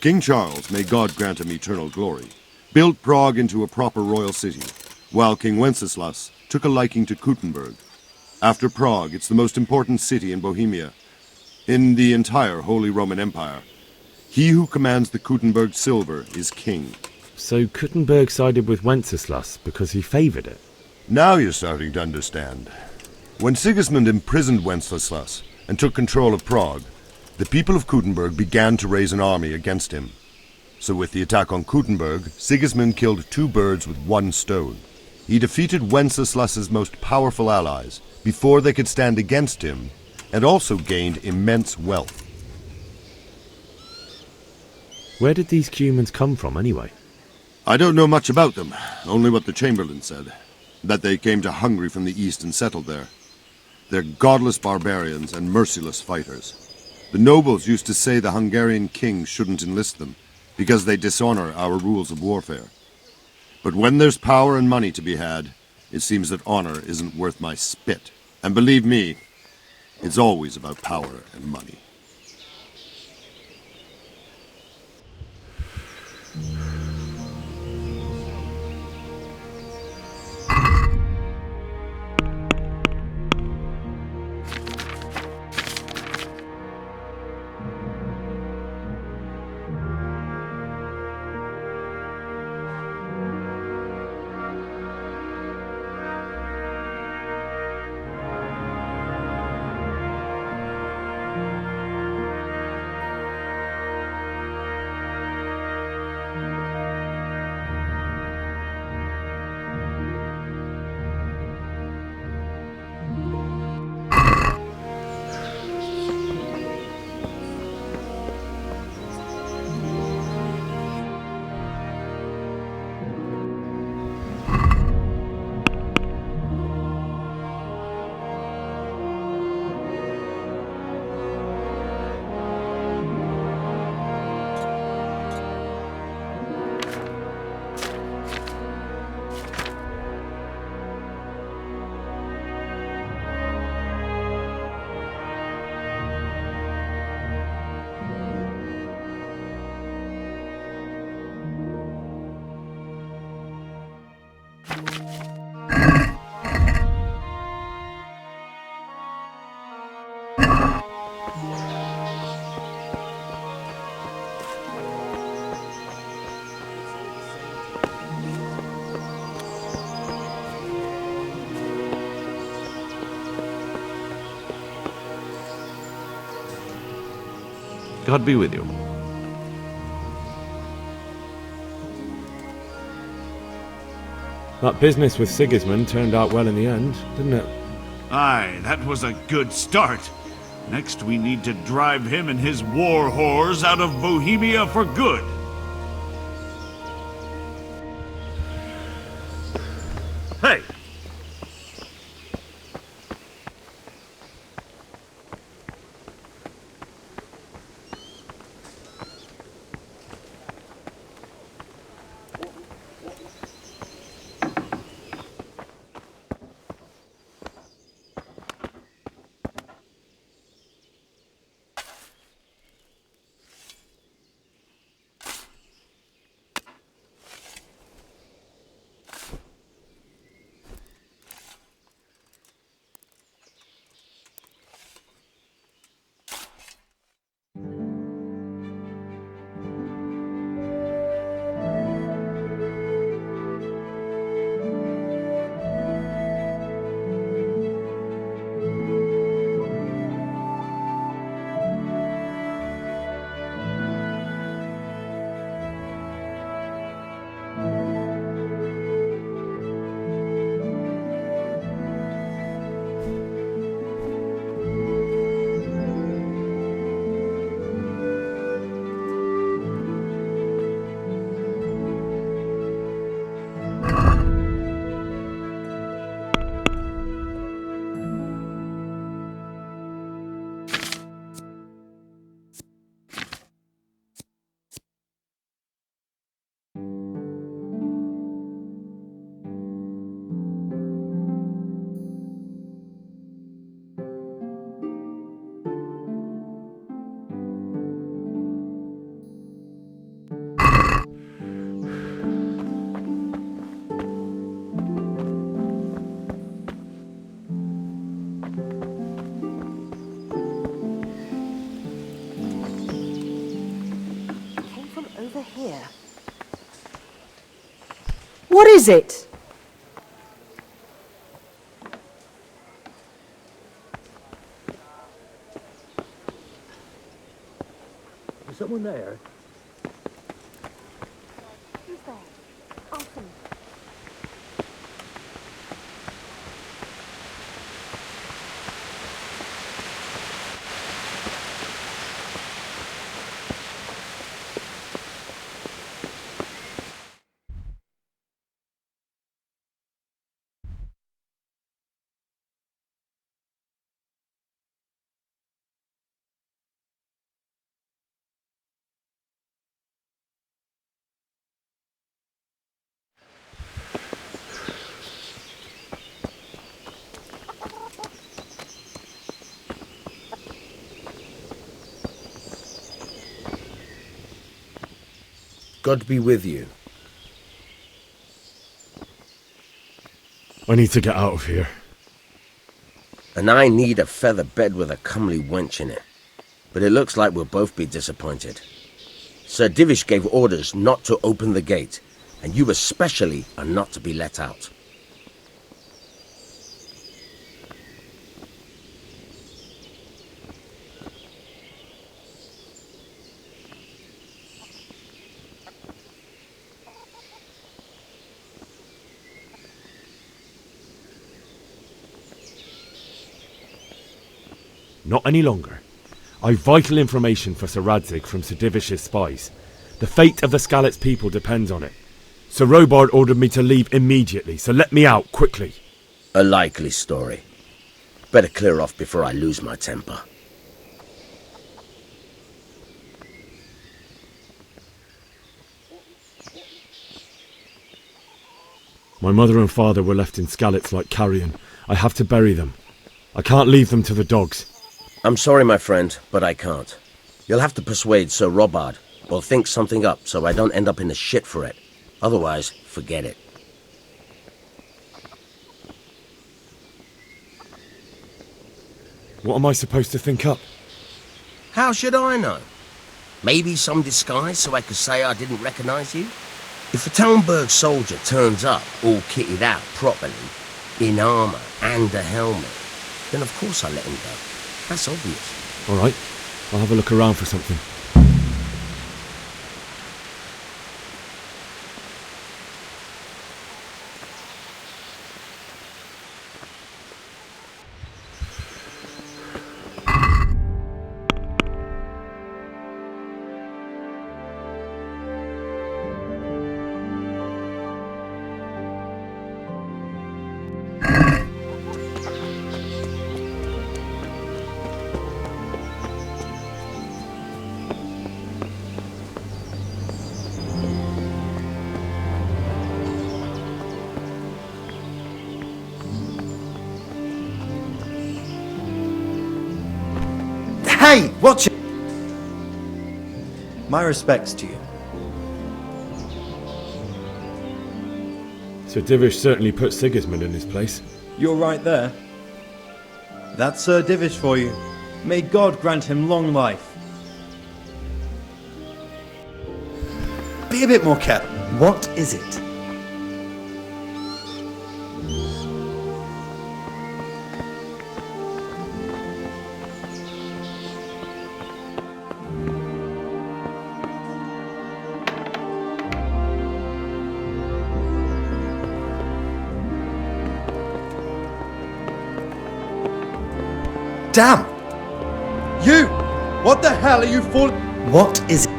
King Charles, may God grant him eternal glory, built Prague into a proper royal city, while King Wenceslas took a liking to Kuttenberg. After Prague, it's the most important city in Bohemia, in the entire Holy Roman Empire. He who commands the Kuttenberg silver is king. So Kuttenberg sided with Wenceslas because he favoured it? Now you're starting to understand. When Sigismund imprisoned Wenceslas and took control of Prague, the people of Kuttenberg began to raise an army against him. So with the attack on Kuttenberg, Sigismund killed two birds with one stone. He defeated Wenceslas's most powerful allies before they could stand against him, and also gained immense wealth. Where did these Cumans come from anyway? I don't know much about them, only what the Chamberlain said, that they came to Hungary from the east and settled there. They're godless barbarians and merciless fighters. The nobles used to say the Hungarian king shouldn't enlist them, because they dishonor our rules of warfare. But when there's power and money to be had, it seems that honor isn't worth my spit. And believe me, it's always about power and money. God be with you. That business with Sigismund turned out well in the end, didn't it? Aye, that was a good start. Next we need to drive him and his war whores out of Bohemia for good. Hey! What is it? Is someone there? Who's there? Answer me. God be with you. I need to get out of here. And I need a feather bed with a comely wench in it. But it looks like we'll both be disappointed. Sir Divish gave orders not to open the gate, and you especially are not to be let out. Not any longer. I've vital information for Sir Radzig from Sir Divish's spies. The fate of the Skalitz people depends on it. Sir Robard ordered me to leave immediately, so let me out, quickly. A likely story. Better clear off before I lose my temper. My mother and father were left in Skalitz like carrion. I have to bury them. I can't leave them to the dogs. I'm sorry, my friend, but I can't. You'll have to persuade Sir Robard, or think something up so I don't end up in the shit for it. Otherwise, forget it. What am I supposed to think up? How should I know? Maybe some disguise so I could say I didn't recognize you? If a Talmberg soldier turns up all kitted out properly, in armor and a helmet, then of course I let him go. That's obvious. All right, I'll have a look around for something. Hey, watch it! My respects to you. Sir Divish certainly put Sigismund in his place. You're right there. That's Sir Divish for you. May God grant him long life. Be a bit more careful. What is it? Damn! You! What the hell are you for? What is it?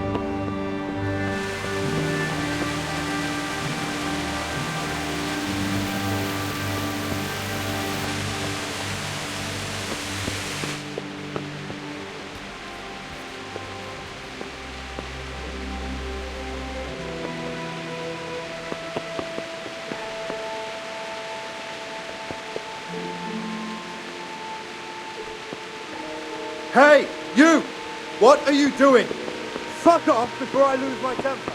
Hey, you! What are you doing? Fuck off before I lose my temper.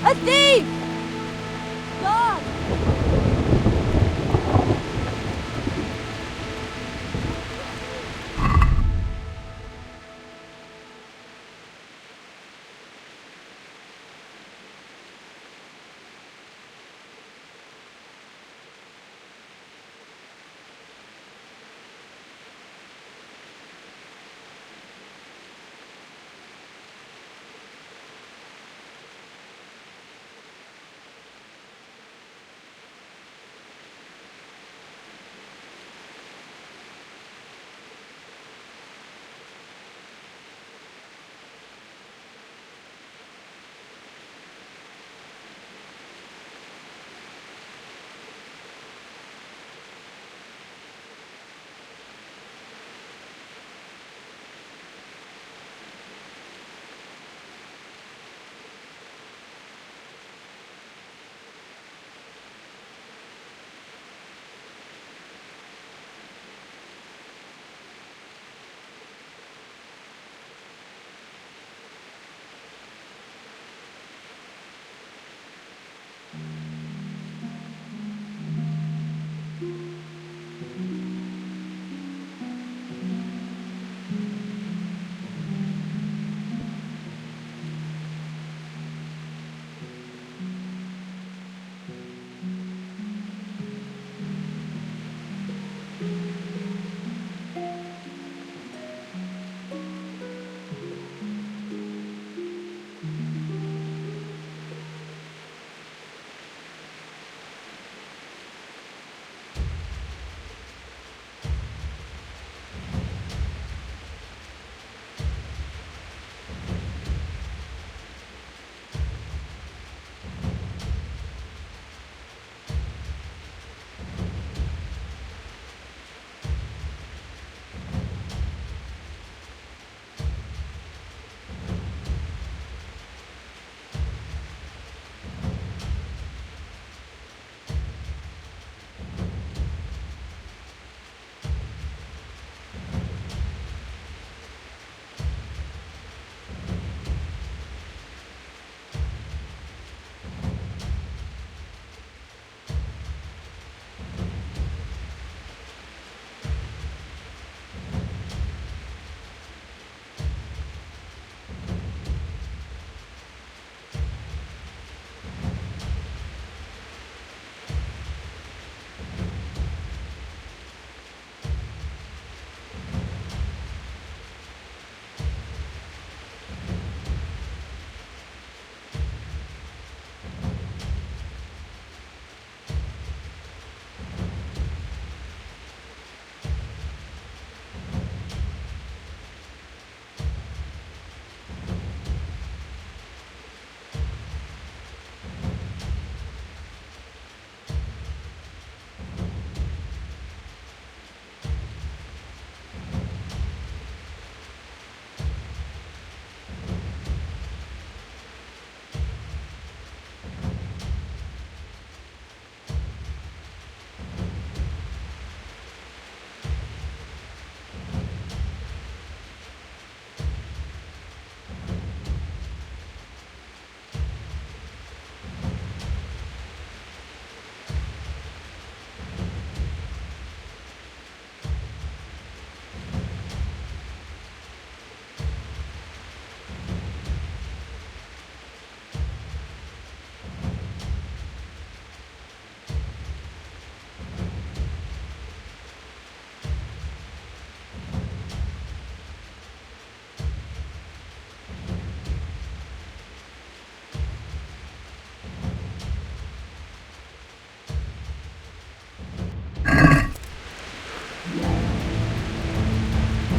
A thief! God!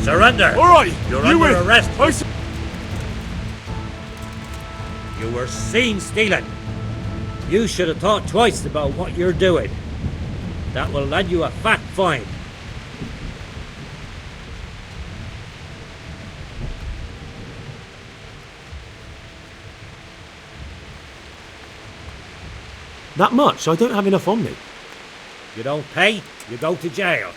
Surrender! All right, You're you under win. arrest. You were seen stealing. You should have thought twice about what you're doing. That will land you a fat fine. That much? I don't have enough on me. You don't pay, you go to jail.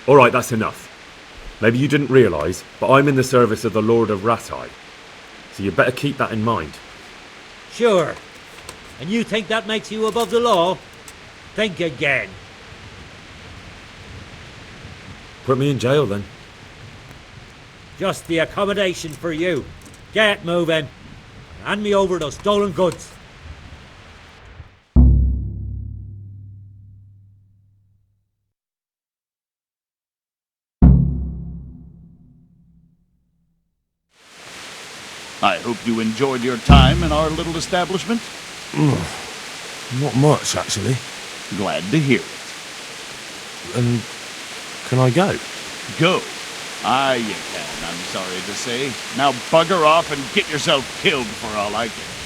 Alright, that's enough. Maybe you didn't realise, but I'm in the service of the Lord of Ratai. So you better keep that in mind. Sure. And you think that makes you above the law? Think again. Put me in jail then. Just the accommodation for you. Get moving. Hand me over those stolen goods. I hope you enjoyed your time in our little establishment. Not much, actually. Glad to hear it. And can I go? Go? Aye, you can, I'm sorry to say. Now bugger off and get yourself killed for all I care.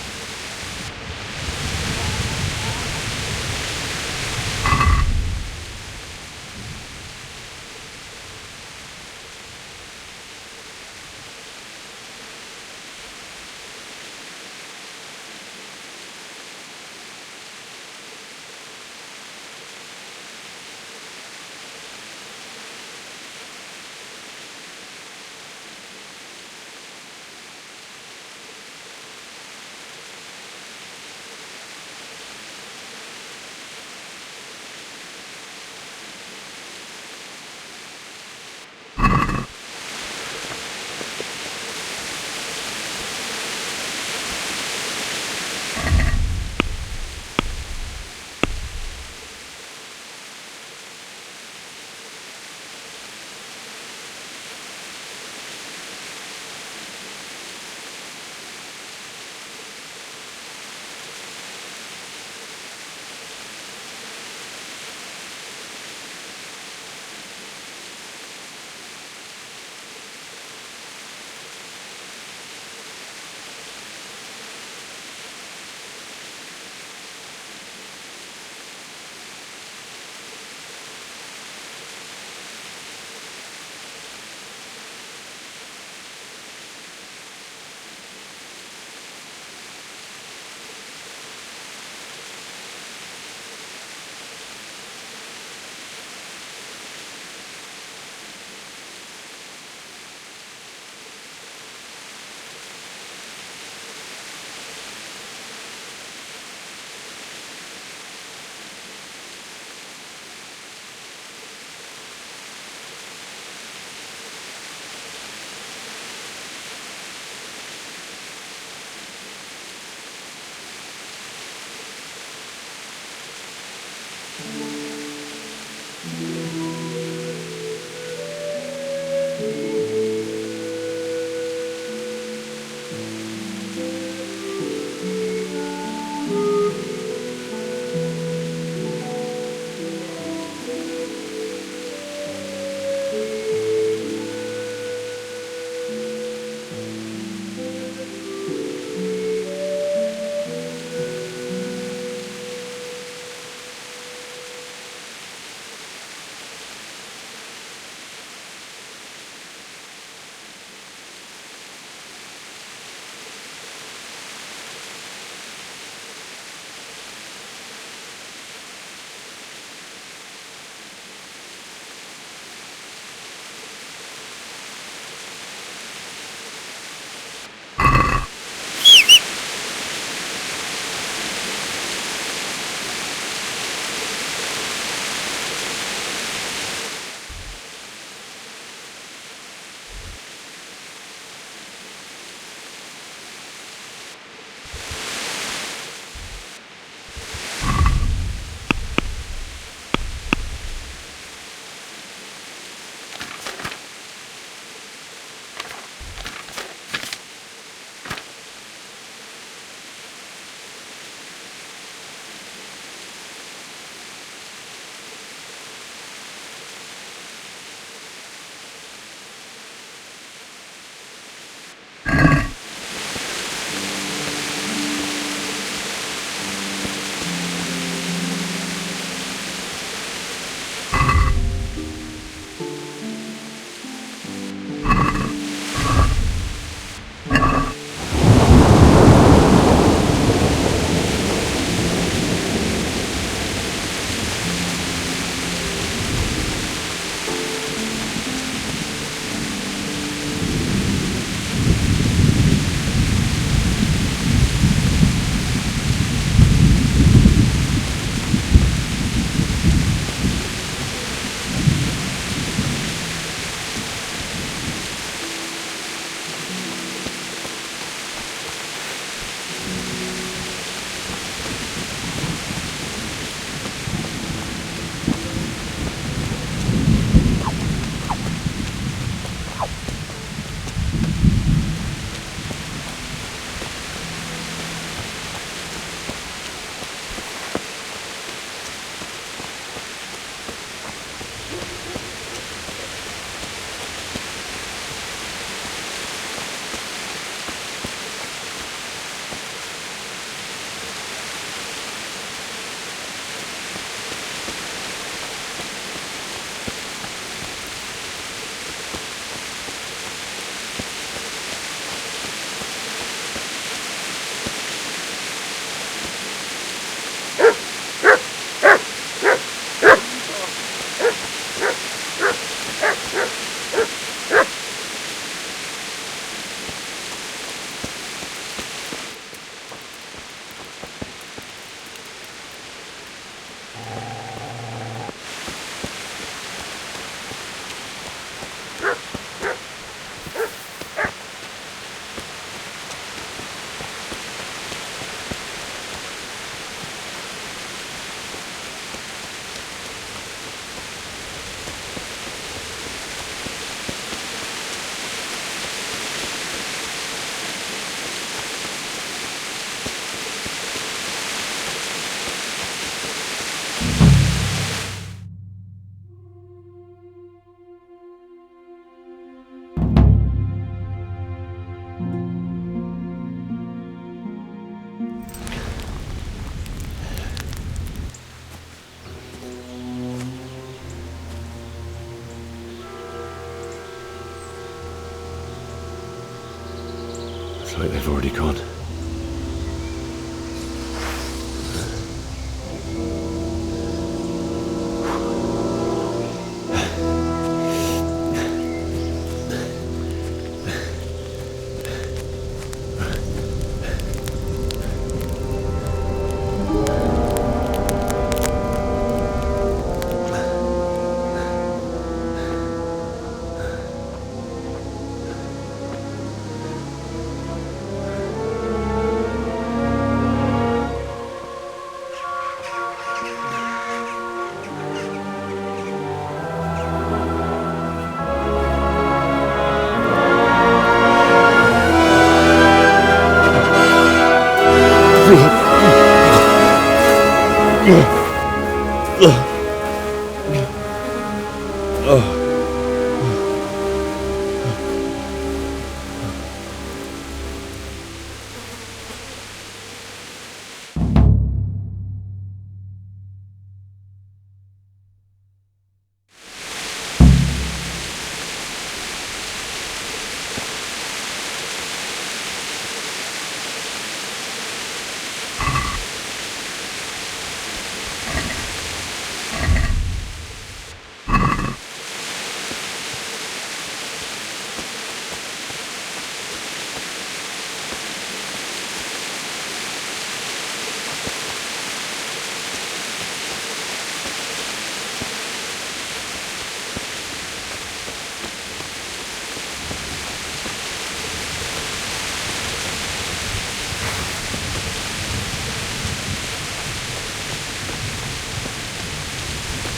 like they've already gone.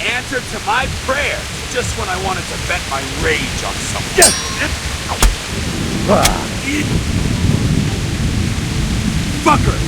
Answer to my prayer just when I wanted to vent my rage on someone. Fucker!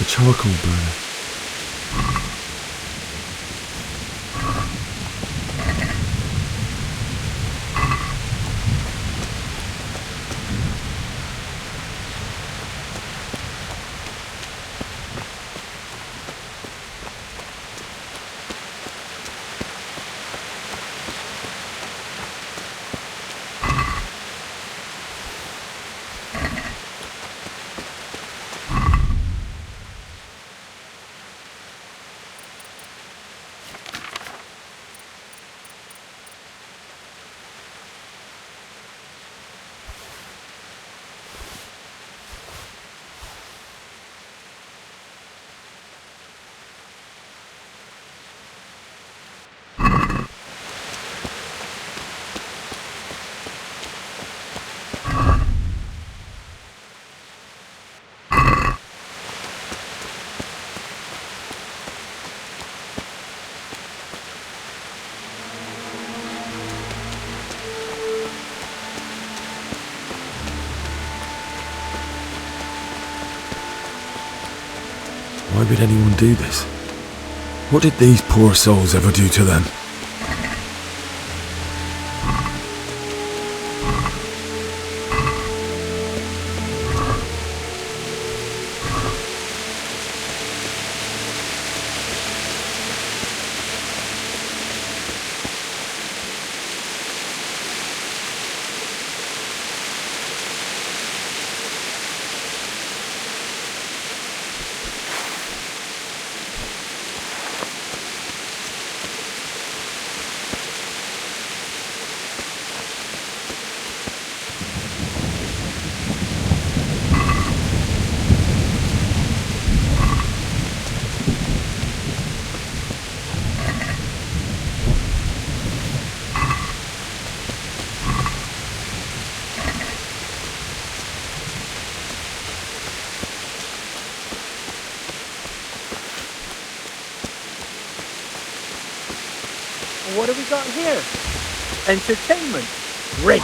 the charcoal burner. Why would anyone do this? What did these poor souls ever do to them? What have we got here? Entertainment. Great.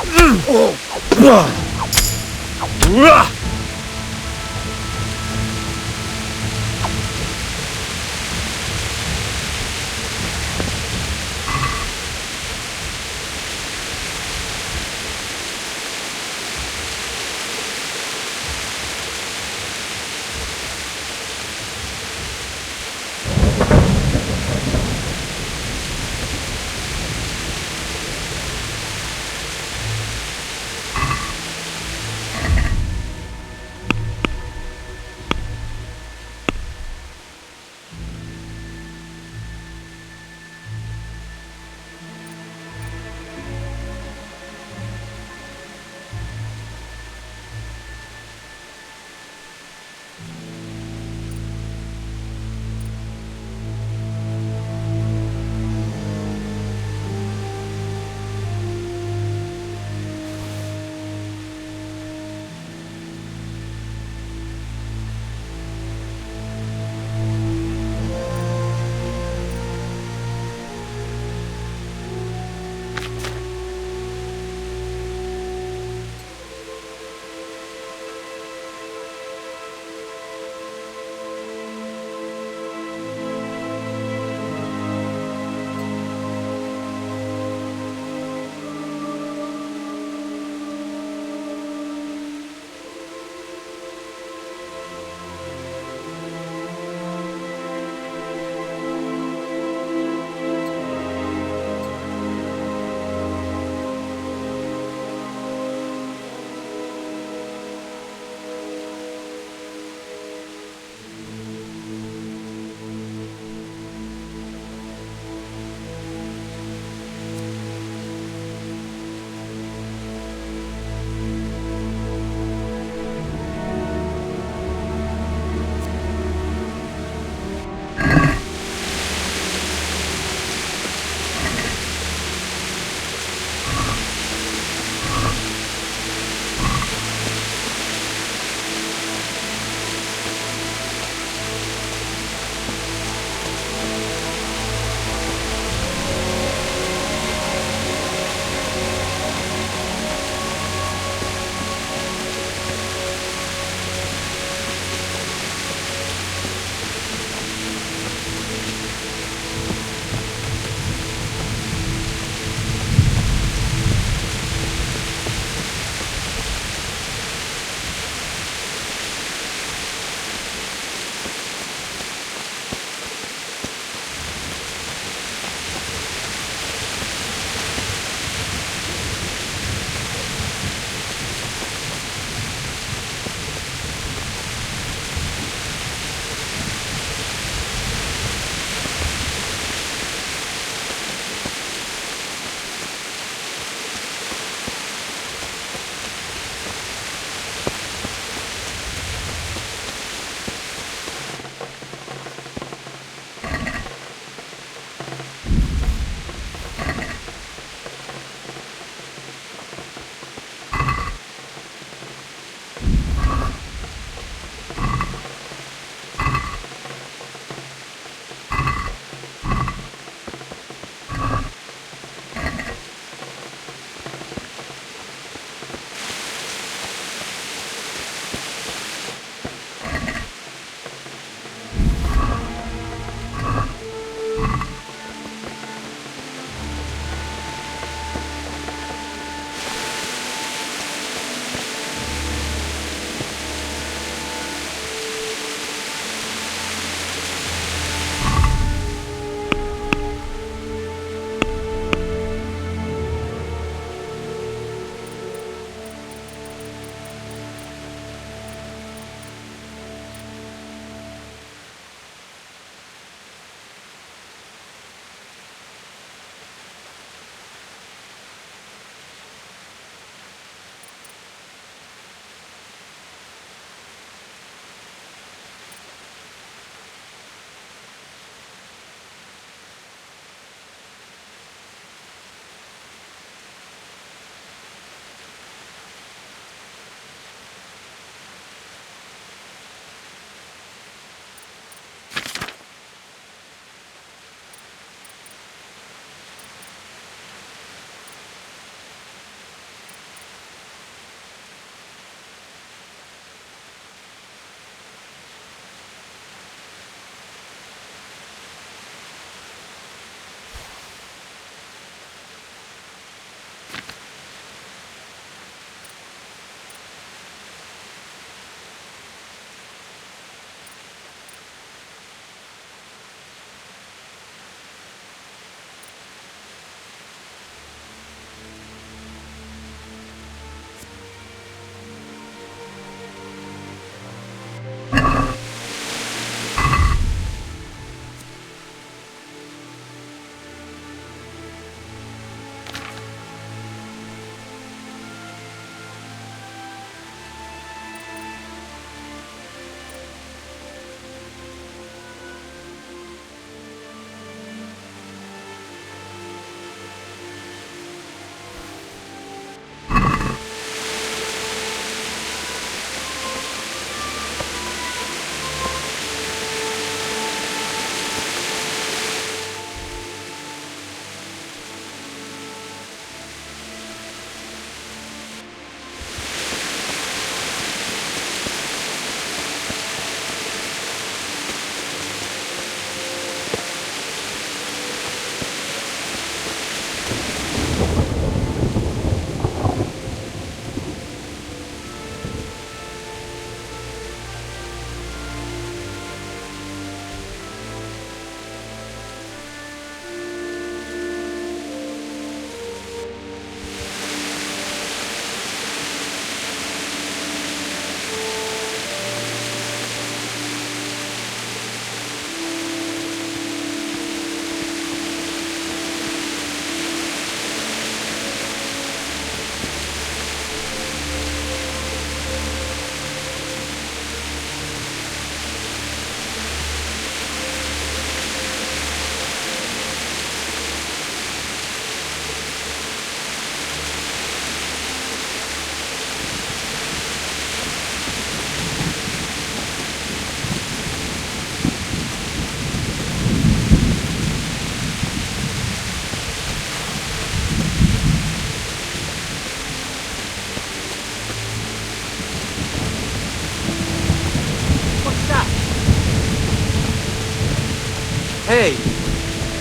Hey!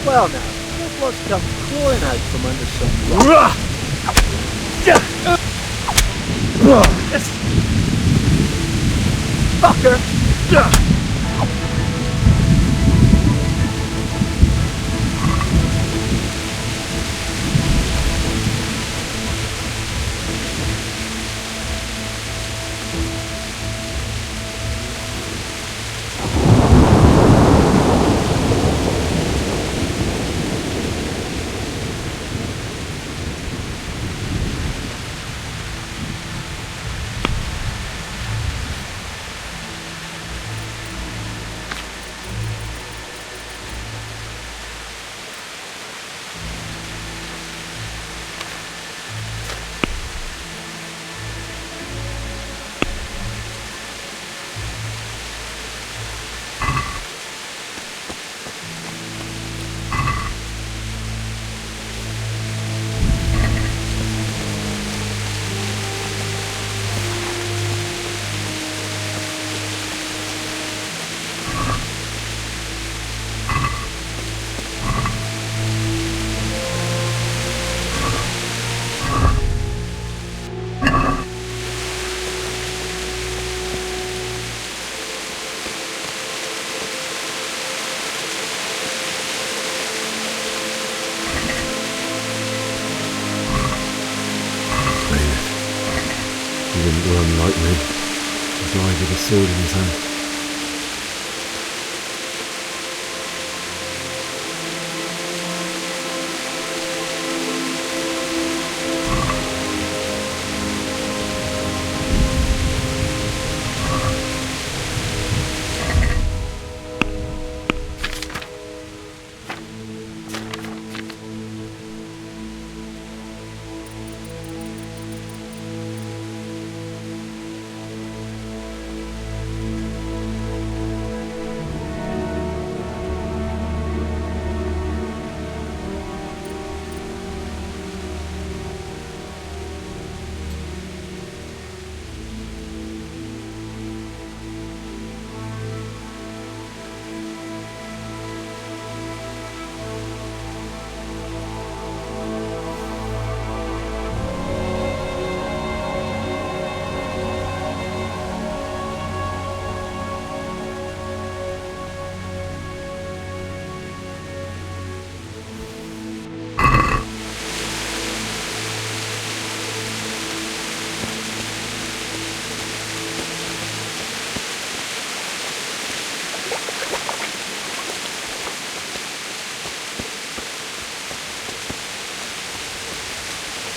Well now, let what's come clawing out from under some rock. Fucker! He didn't run like me. He died with a sword in his hand.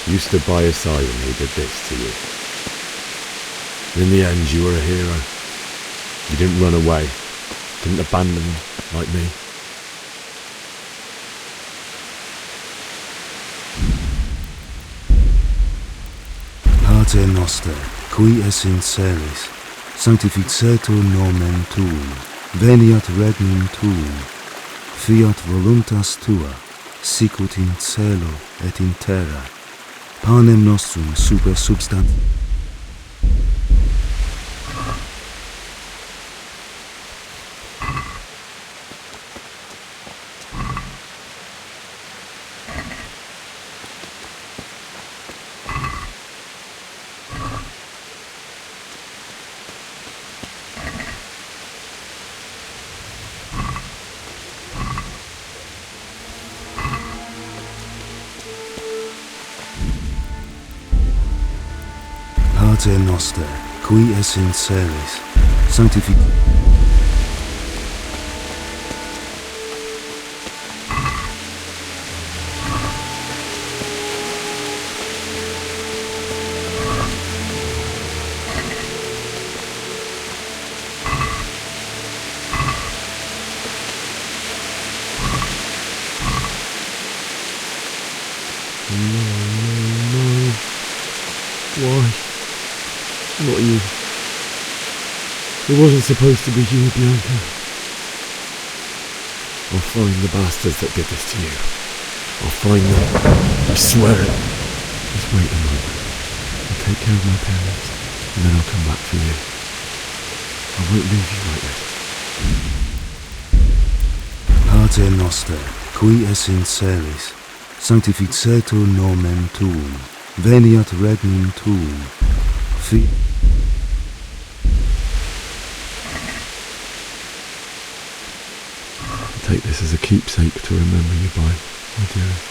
You stood by his side when he did this to you. In the end, you were a hero. You didn't run away, didn't abandon like me. Pater noster, qui es in celis, sanctificetur nomen tuum, veniat regnum tuum, fiat voluntas tua, sicut in cielo et in terra. Panem nostrum super substan. Pater noster, qui es in celis, sanctificetur. No. Why? Not you. It wasn't supposed to be you, Bianca. I'll find the bastards that did this to you. I'll find them. I swear it. Just wait a moment. I'll take care of my parents, and then I'll come back for you. I won't leave you like this. Pater noster, qui es in celis, sanctificetur nomen tuum, veniat regnum tuum, Take this as a keepsake to remember you by, my dearest.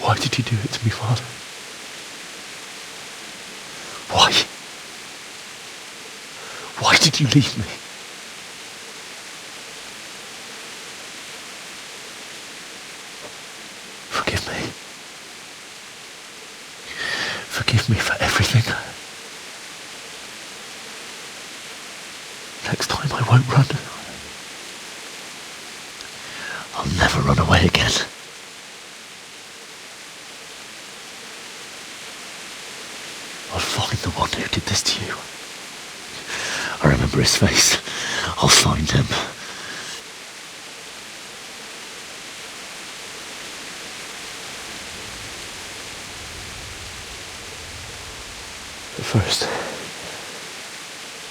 Why did you do it to me, Father? Why? Why did you leave me? Forgive me. Forgive me for everything. Next time I won't run. I'll never run away again. I'll find the one who did this to you. I remember his face. I'll find him. But first,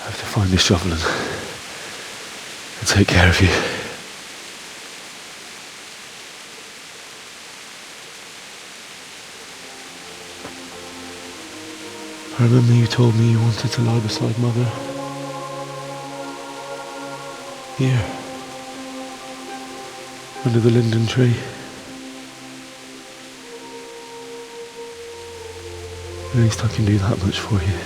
I have to find this shovel and take care of you. I remember you told me you wanted to lie beside Mother. Here. Under the linden tree. At least I can do that much for you.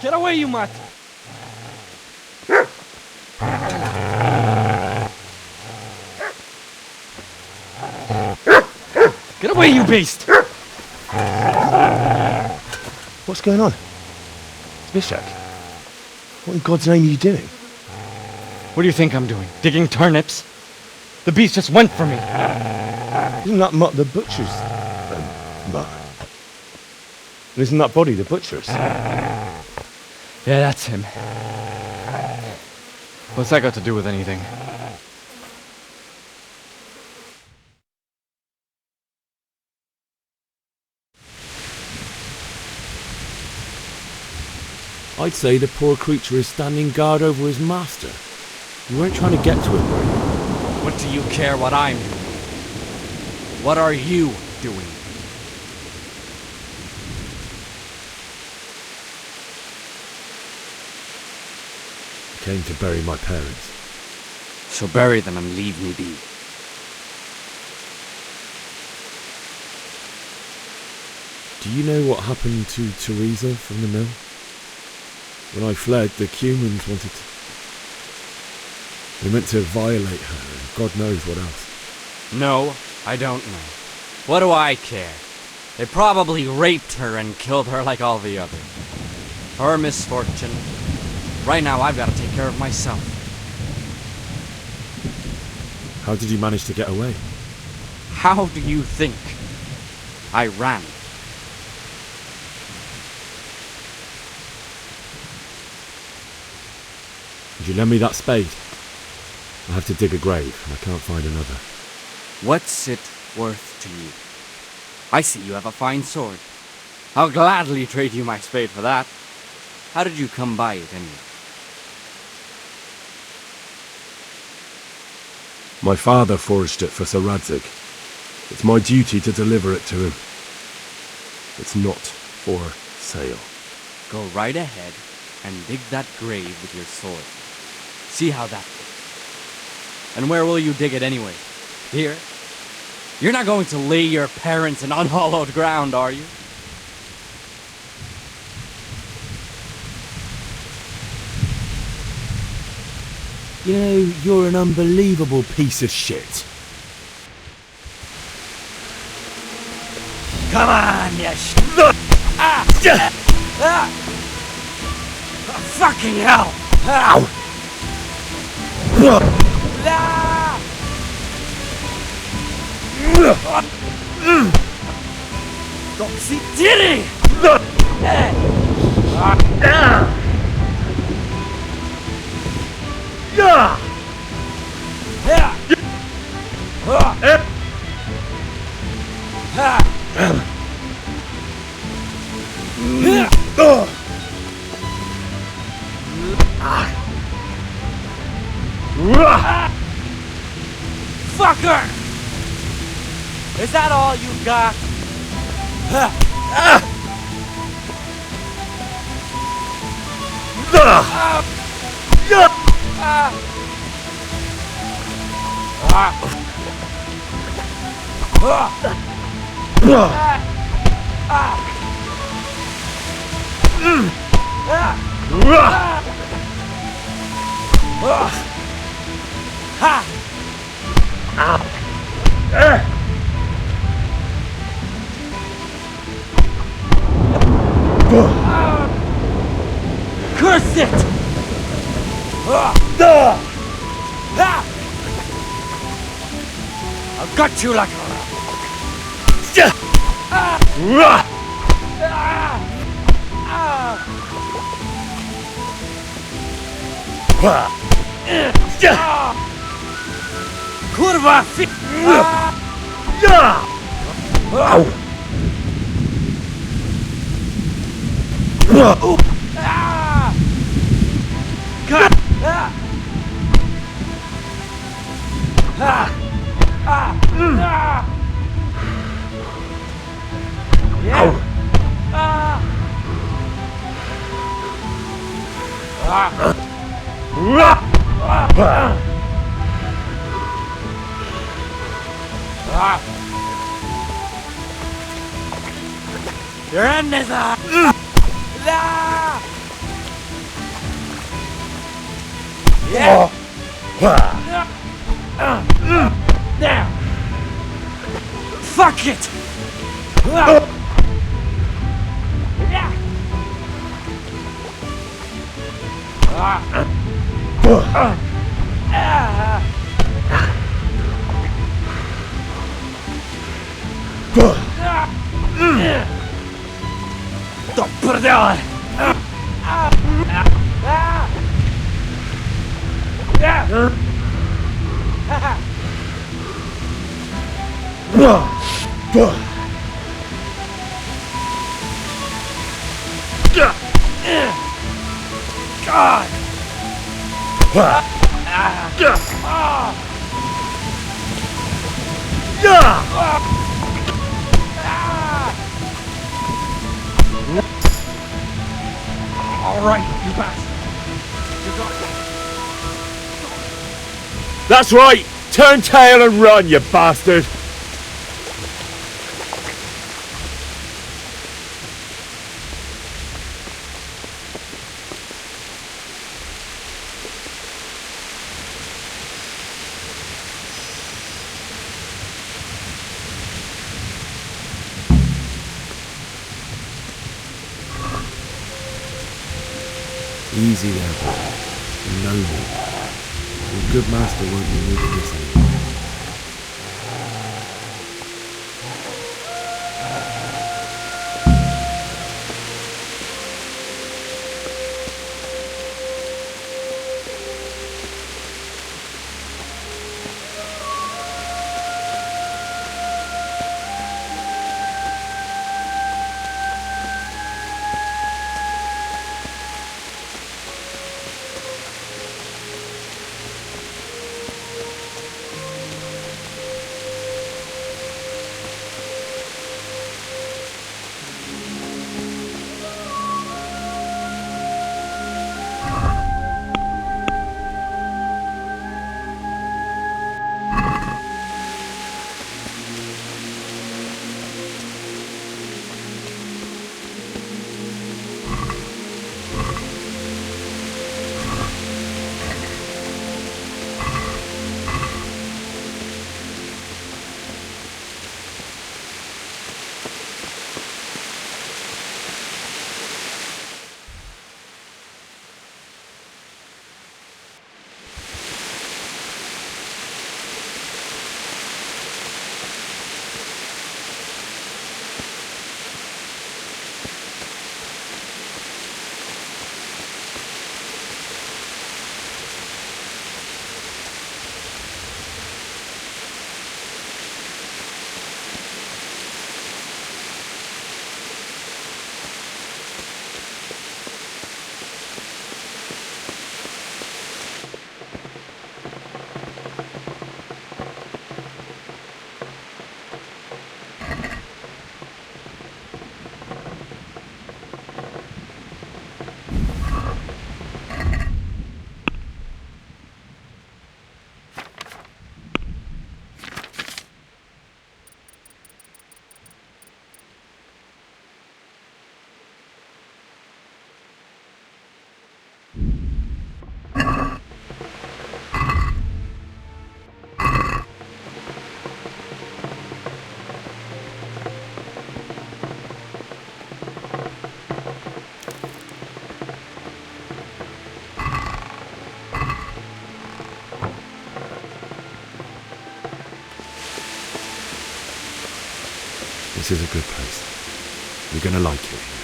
Get away, you mutt! Get away, you beast! What's going on? Bishak, what in God's name are you doing? What do you think I'm doing? Digging turnips? The beast just went for me. Isn't that Mutt the butcher's mutt? And isn't that body the butcher's? Yeah, that's him. What's that got to do with anything? I'd say the poor creature is standing guard over his master. You weren't trying to get to him, were you? What do you care what I'm doing? What are you doing? I came to bury my parents. So bury them and leave me be. Do you know what happened to Teresa from the mill? When I fled, the humans wanted to... They meant to violate her, and God knows what else. No, I don't know. What do I care? They probably raped her and killed her like all the others. Her misfortune. Right now, I've got to take care of myself. How did you manage to get away? How do you think? I ran. Would you lend me that spade? I have to dig a grave, and I can't find another. What's it worth to you? I see you have a fine sword. I'll gladly trade you my spade for that. How did you come by it, anyway? My father forged it for Sir Radzig. It's my duty to deliver it to him. It's not for sale. Go right ahead and dig that grave with your sword. See how that goes. And where will you dig it anyway? Here? You're not going to lay your parents in unhallowed ground, are you? You know, you're an unbelievable piece of shit. Come on, you fucking hell! Ow! Si tiri! Fucker! Is that all you got? Curse it! I've got you like a... Kurwa! Your end is up! Yeah! Now! Fuck it! Don't put it down! God! All right, you bastard. You got it. That's right! Turn tail and run, you bastard! Easy there, boy. No more. Your good master won't be needing this anymore. This is a good place. You're gonna like it here.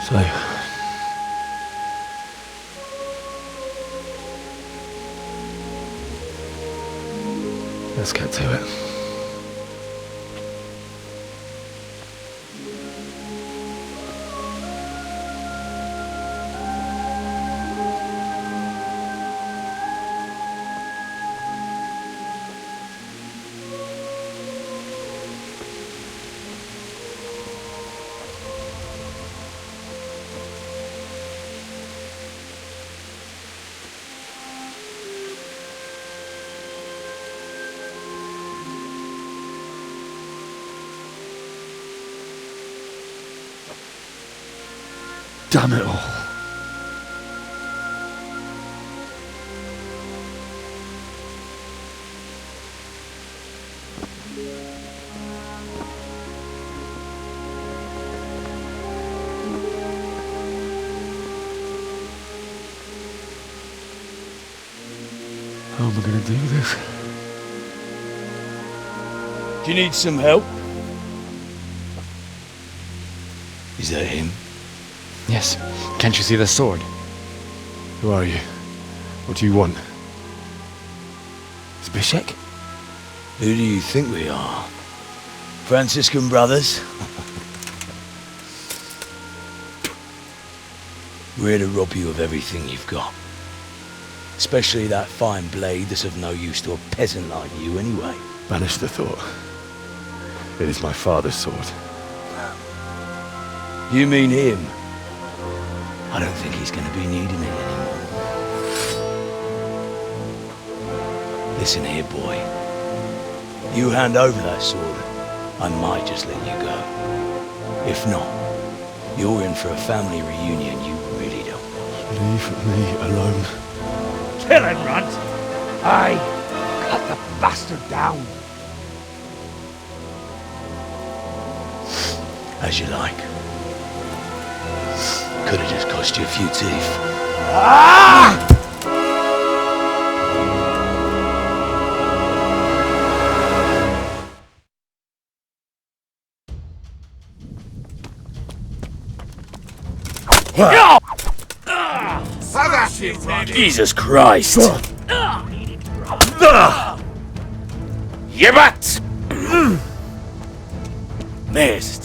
So, let's get to it. Damn it all. How am I going to do this? Do you need some help? Is that him? Yes. Can't you see the sword? Who are you? What do you want? Zbyszek? Who do you think we are? Franciscan brothers? We're here to rob you of everything you've got. Especially that fine blade that's of no use to a peasant like you anyway. Banish the thought. It is my father's sword. You mean him? I don't think he's going to be needing it anymore. Listen here, boy. You hand over that sword, I might just let you go. If not, you're in for a family reunion you really don't want. Leave me alone. Kill him, Runt! Aye, cut the bastard down. As you like. Could have just cost you a few teeth. Ah! Jesus Christ! Yebat! Missed.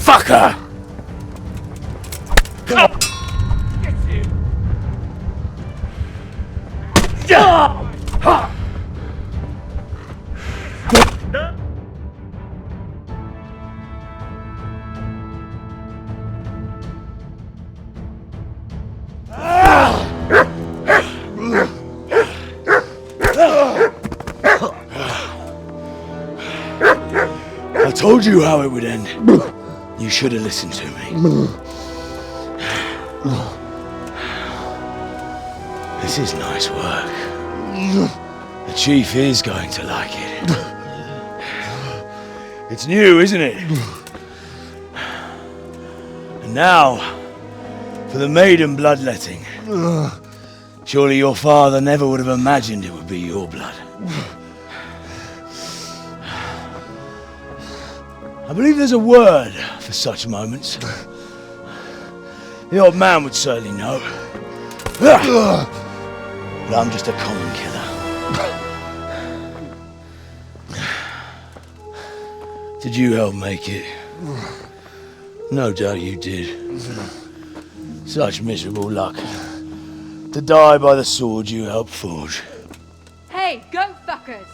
Fucker! I told you how it would end. You should have listened to me. This is nice work. The chief is going to like it. It's new, isn't it? And now, for the maiden bloodletting. Surely your father never would have imagined it would be your blood. I believe there's a word for such moments. The old man would certainly know. But I'm just a common killer. Did you help make it? No doubt you did. Such miserable luck. To die by the sword you helped forge. Hey, go fuckers!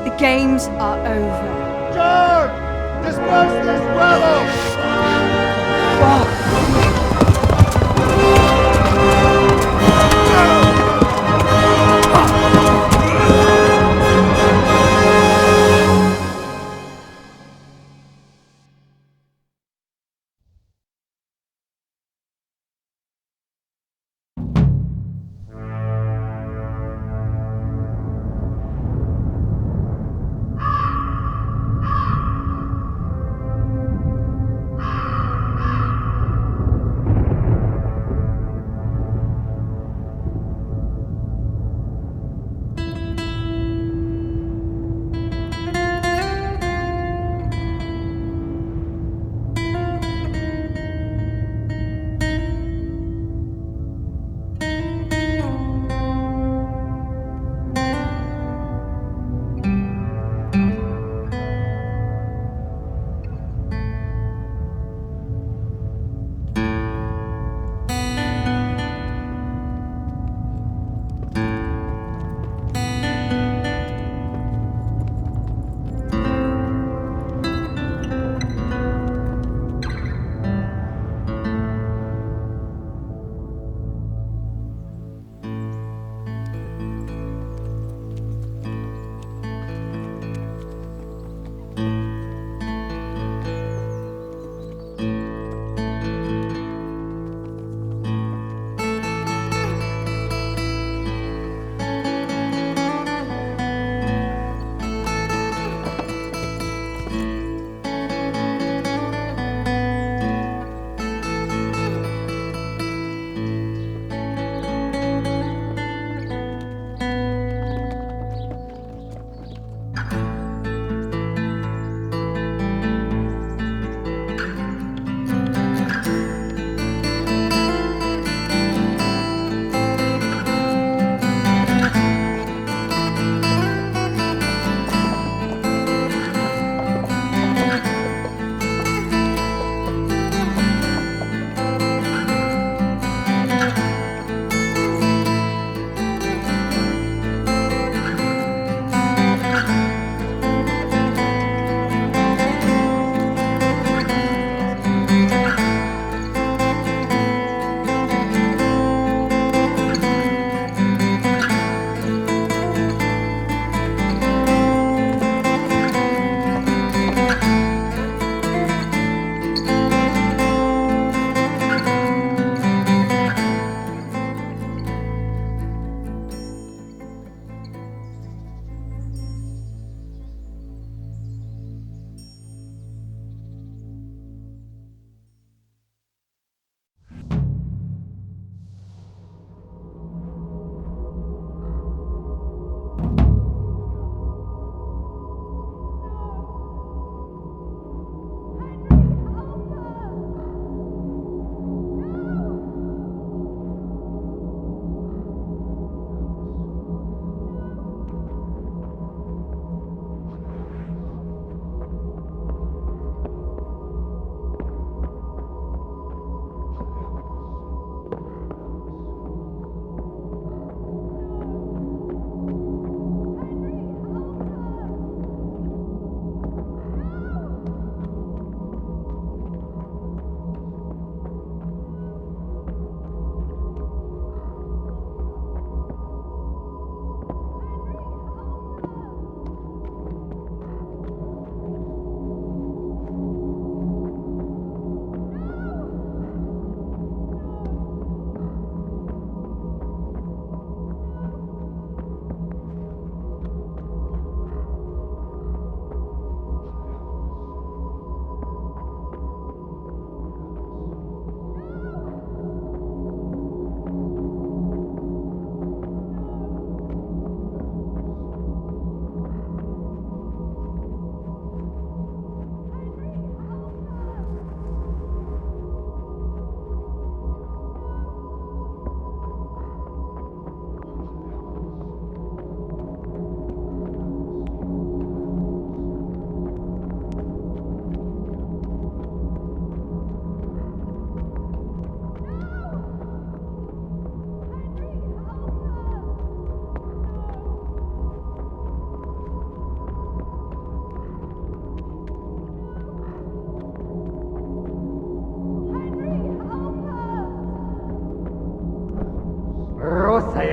The games are over. John! Disperse this rabble! Fuck!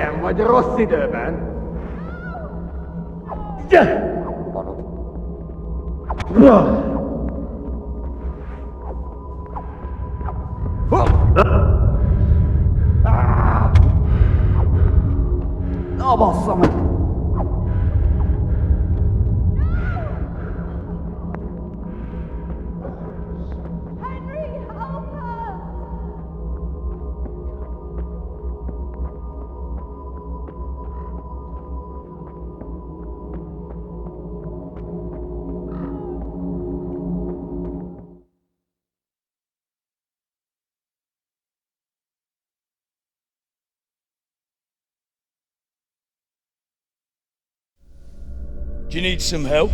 am with the Rossi Durban. Oh, boss, Do you need some help?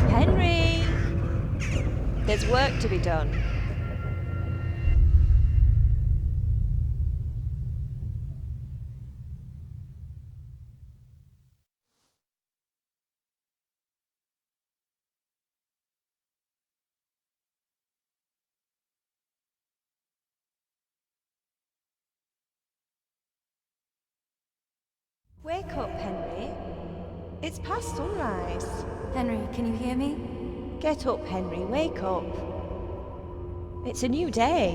Henry! There's work to be done. Wake up, Henry. It's past sunrise. Henry, can you hear me? Get up, Henry. Wake up. It's a new day.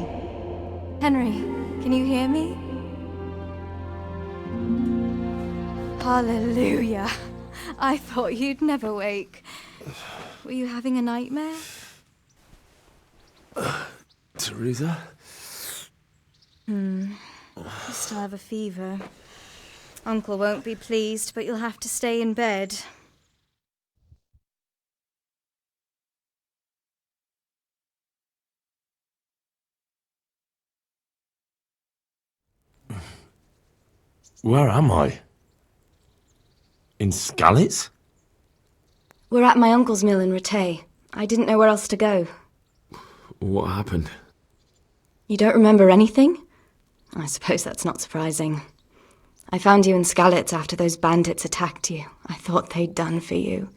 Henry, can you hear me? Hallelujah. I thought you'd never wake. Were you having a nightmare? Teresa? You still have a fever. Uncle won't be pleased, but you'll have to stay in bed. Where am I? In Skalitz? We're at my uncle's mill in Rattay. I didn't know where else to go. What happened? You don't remember anything? I suppose that's not surprising. I found you in Skalitz after those bandits attacked you. I thought they'd done for you,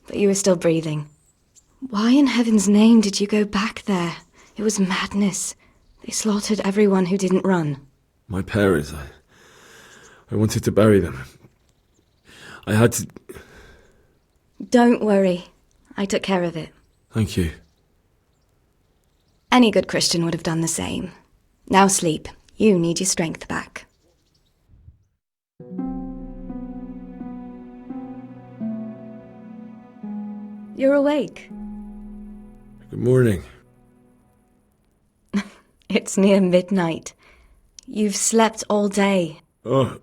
but you were still breathing. Why in heaven's name did you go back there? It was madness. They slaughtered everyone who didn't run. My parents, I wanted to bury them. I had to... Don't worry. I took care of it. Thank you. Any good Christian would have done the same. Now sleep. You need your strength back. You're awake. Good morning. It's near midnight. You've slept all day. Oh.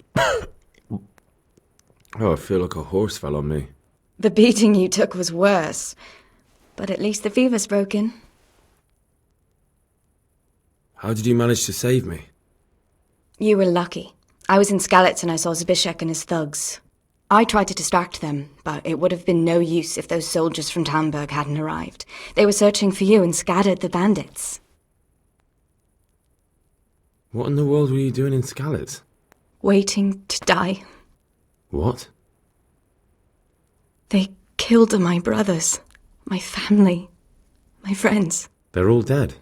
Oh, I feel like a horse fell on me. The beating you took was worse. But at least the fever's broken. How did you manage to save me? You were lucky. I was in Skalitz and I saw Zbyszek and his thugs. I tried to distract them, but it would have been no use if those soldiers from Tamburg hadn't arrived. They were searching for you and scattered the bandits. What in the world were you doing in Skalitz? Waiting to die. What? They killed my brothers, my family, my friends. They're all dead.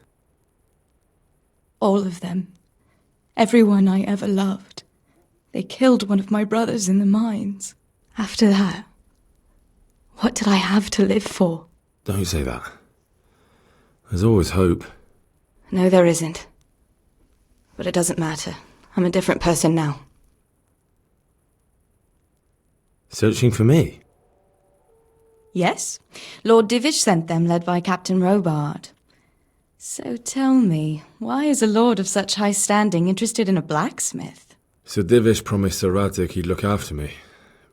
All of them. Everyone I ever loved. They killed one of my brothers in the mines. After that, what did I have to live for? Don't say that. There's always hope. No, there isn't. But it doesn't matter. I'm a different person now. Searching for me? Yes. Lord Divish sent them, led by Captain Robard. So tell me, why is a lord of such high standing interested in a blacksmith? Sir Divish promised Sir Radzik he'd look after me.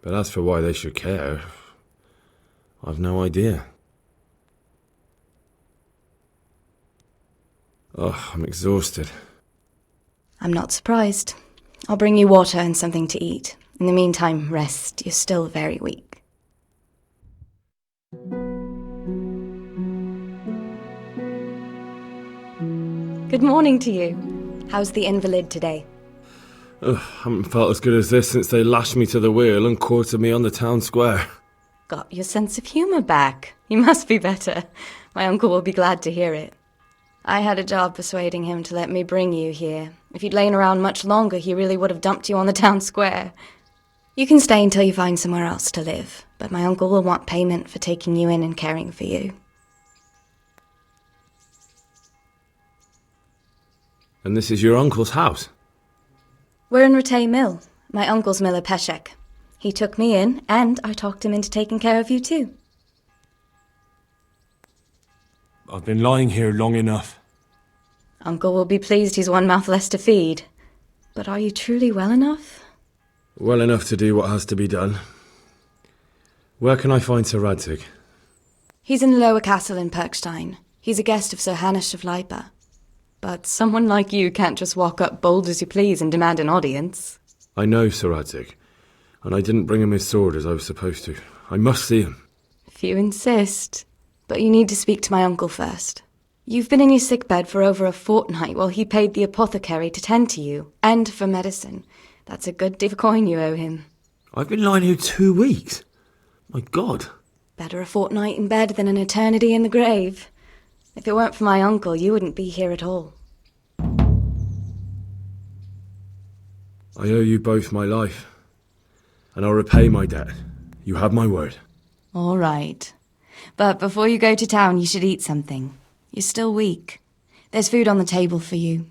But as for why they should care, I've no idea. Oh, I'm exhausted. I'm not surprised. I'll bring you water and something to eat. In the meantime, rest. You're still very weak. Good morning to you. How's the invalid today? Ugh, haven't felt as good as this since they lashed me to the wheel and quartered me on the town square. Got your sense of humour back. You must be better. My uncle will be glad to hear it. I had a job persuading him to let me bring you here. If you'd lain around much longer, he really would have dumped you on the town square. You can stay until you find somewhere else to live, but my uncle will want payment for taking you in and caring for you. And this is your uncle's house? We're in Rattay Mill. My uncle's mill at Peshek. He took me in, and I talked him into taking care of you too. I've been lying here long enough. Uncle will be pleased he's one mouth less to feed. But are you truly well enough? Well enough to do what has to be done. Where can I find Sir Radzig? He's in the lower castle in Perkstein. He's a guest of Sir Hanush of Leipa. But someone like you can't just walk up bold as you please and demand an audience. I know Sir Radzig, and I didn't bring him his sword as I was supposed to. I must see him. If you insist. But you need to speak to my uncle first. You've been in your sickbed for over a fortnight while he paid the apothecary to tend to you, and for medicine. That's a good div coin you owe him. I've been lying here 2 weeks. My God. Better a fortnight in bed than an eternity in the grave. If it weren't for my uncle, you wouldn't be here at all. I owe you both my life, and I'll repay my debt. You have my word. All right. But before you go to town, you should eat something. You're still weak. There's food on the table for you.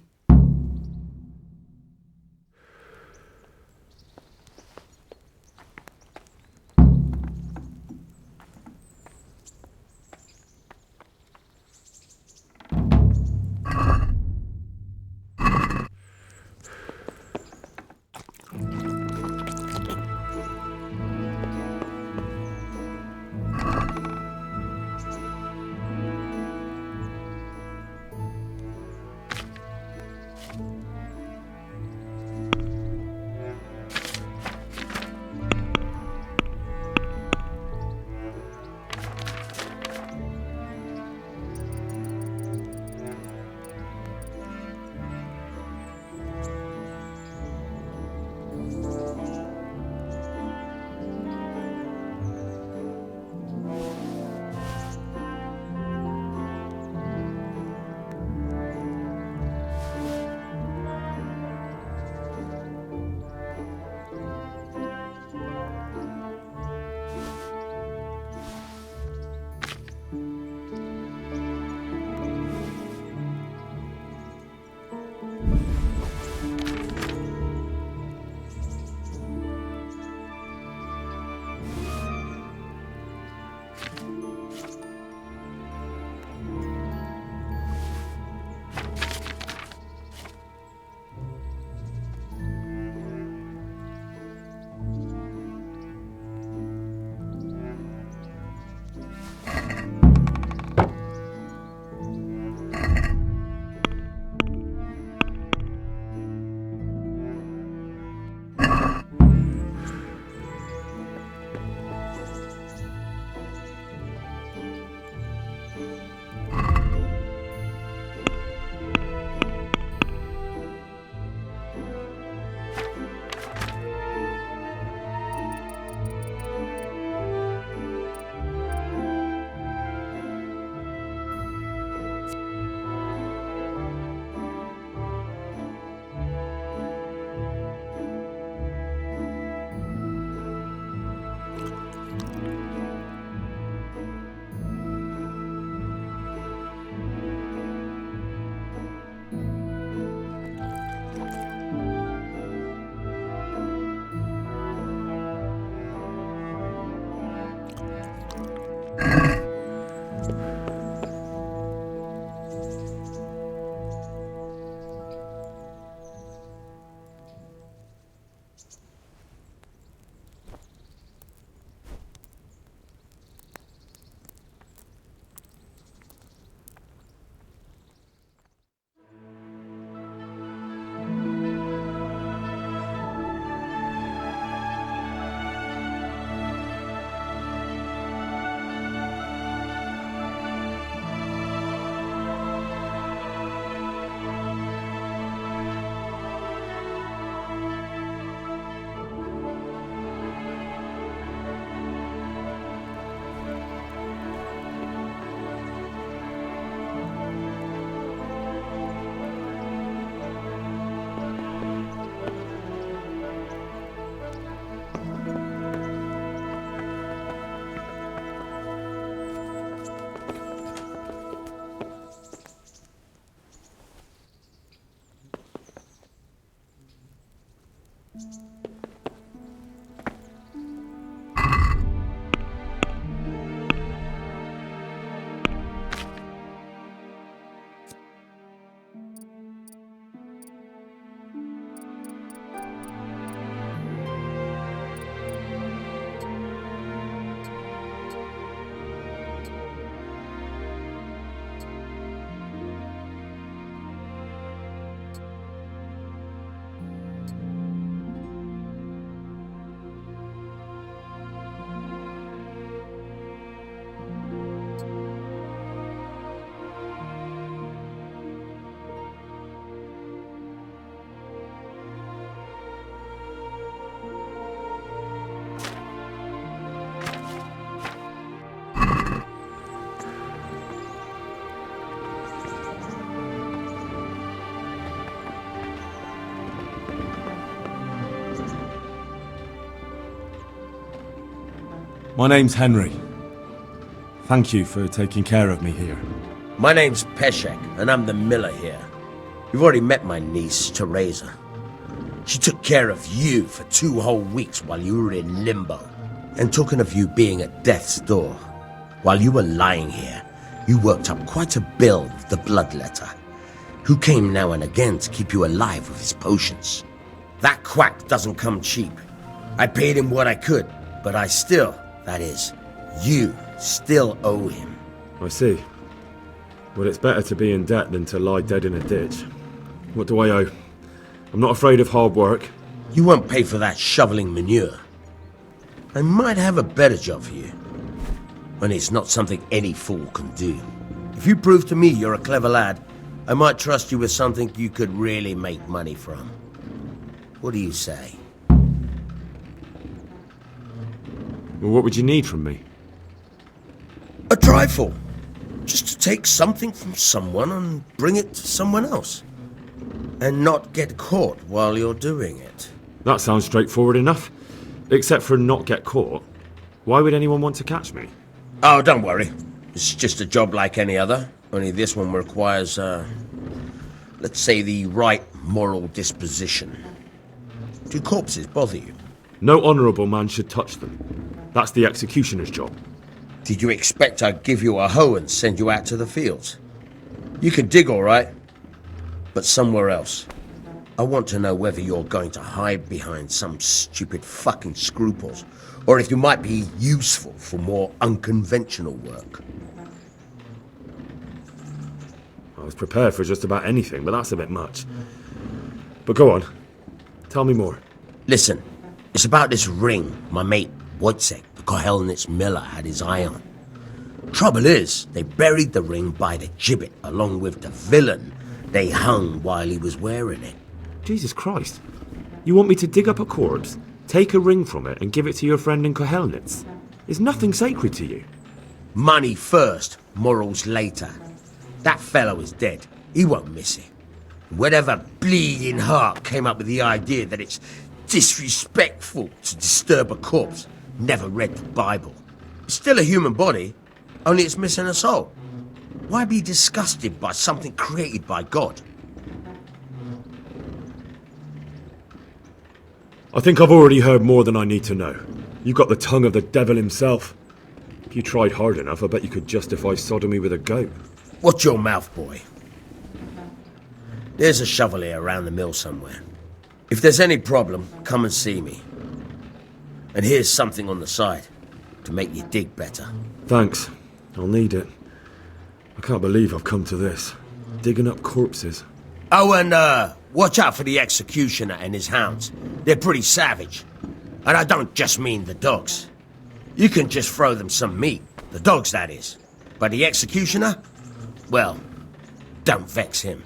My name's Henry. Thank you for taking care of me here. My name's Peshek, and I'm the miller here. You've already met my niece, Teresa. She took care of you for 2 whole weeks while you were in limbo. And talking of you being at death's door, while you were lying here, you worked up quite a bill with the bloodletter, who came now and again to keep you alive with his potions. That quack doesn't come cheap. I paid him what I could, but I still, that is, you still owe him. I see. Well, it's better to be in debt than to lie dead in a ditch. What do I owe? I'm not afraid of hard work. You won't pay for that shoveling manure. I might have a better job for you. And it's not something any fool can do. If you prove to me you're a clever lad, I might trust you with something you could really make money from. What do you say? Well, what would you need from me? A trifle. Just to take something from someone and bring it to someone else. And not get caught while you're doing it. That sounds straightforward enough. Except for not get caught. Why would anyone want to catch me? Oh, don't worry. It's just a job like any other. Only this one requires, let's say the right moral disposition. Do corpses bother you? No honourable man should touch them. That's the executioner's job. Did you expect I'd give you a hoe and send you out to the fields? You can dig all right, but somewhere else. I want to know whether you're going to hide behind some stupid fucking scruples, or if you might be useful for more unconventional work. I was prepared for just about anything, but that's a bit much. But go on. Tell me more. Listen, it's about this ring my mate Wojciech, the Kohelnitz miller, had his eye on. Trouble is, they buried the ring by the gibbet along with the villain they hung while he was wearing it. Jesus Christ. You want me to dig up a corpse, take a ring from it, and give it to your friend in Kohelnitz? Is nothing sacred to you? Money first, morals later. That fellow is dead. He won't miss it. Whatever bleeding heart came up with the idea that it's disrespectful to disturb a corpse never read the Bible. It's still a human body, only it's missing a soul. Why be disgusted by something created by God? I think I've already heard more than I need to know. You've got the tongue of the devil himself. If you tried hard enough, I bet you could justify sodomy with a goat. Watch your mouth, boy. There's a shovel here around the mill somewhere. If there's any problem, come and see me. And here's something on the side to make you dig better. Thanks. I'll need it. I can't believe I've come to this. Digging up corpses. Oh, and watch out for the executioner and his hounds. They're pretty savage. And I don't just mean the dogs. You can just throw them some meat. The dogs, that is. But the executioner? Well, don't vex him.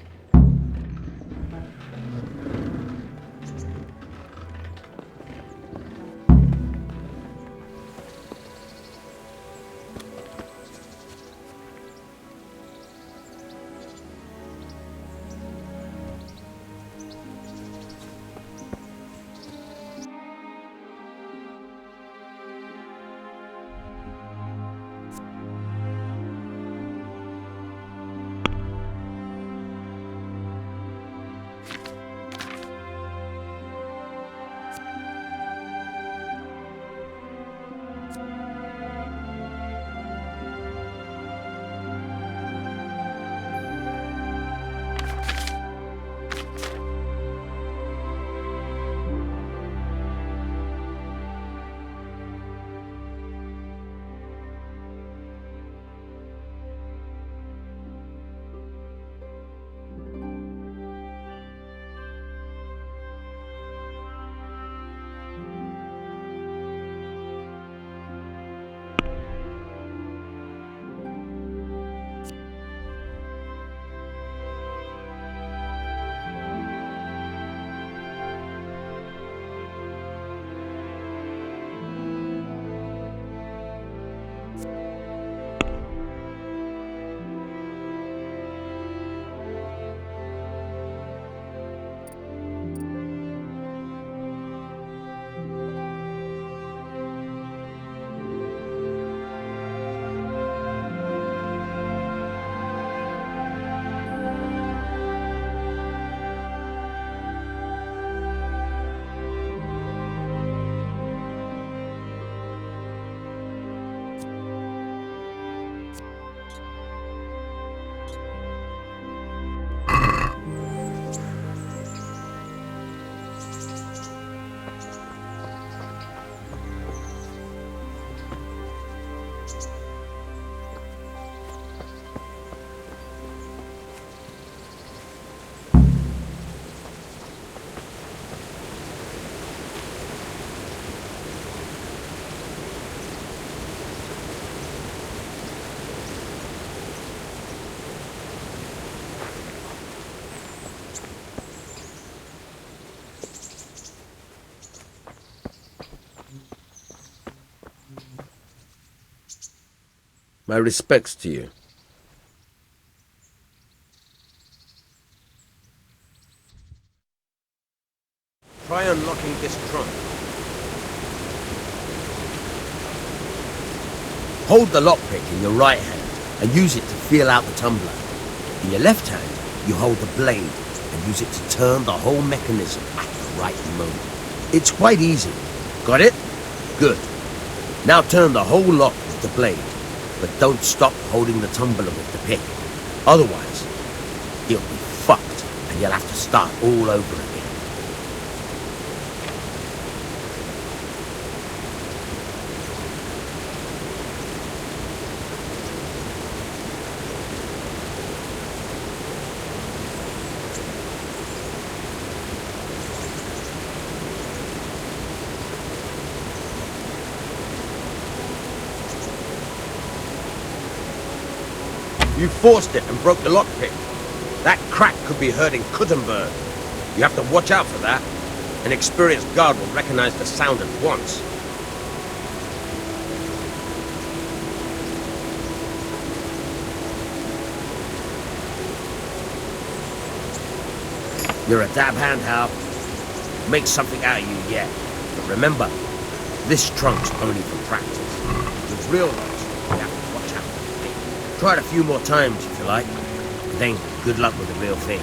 My respects to you. Try unlocking this trunk. Hold the lockpick in your right hand and use it to feel out the tumbler. In your left hand, you hold the blade and use it to turn the whole mechanism at the right moment. It's quite easy. Got it? Good. Now turn the whole lock with the blade, but don't stop holding the tumbler with the pick. Otherwise, you'll be fucked and you'll have to start all over again. You forced it and broke the lockpick. That crack could be hurting Kuttenberg. You have to watch out for that. An experienced guard will recognize the sound at once. You're a dab hand, Hal. Make something out of you yet. But remember, this trunk's only for practice. With real ones, you have to watch out. Try it a few more times if you like, but then good luck with the real thing.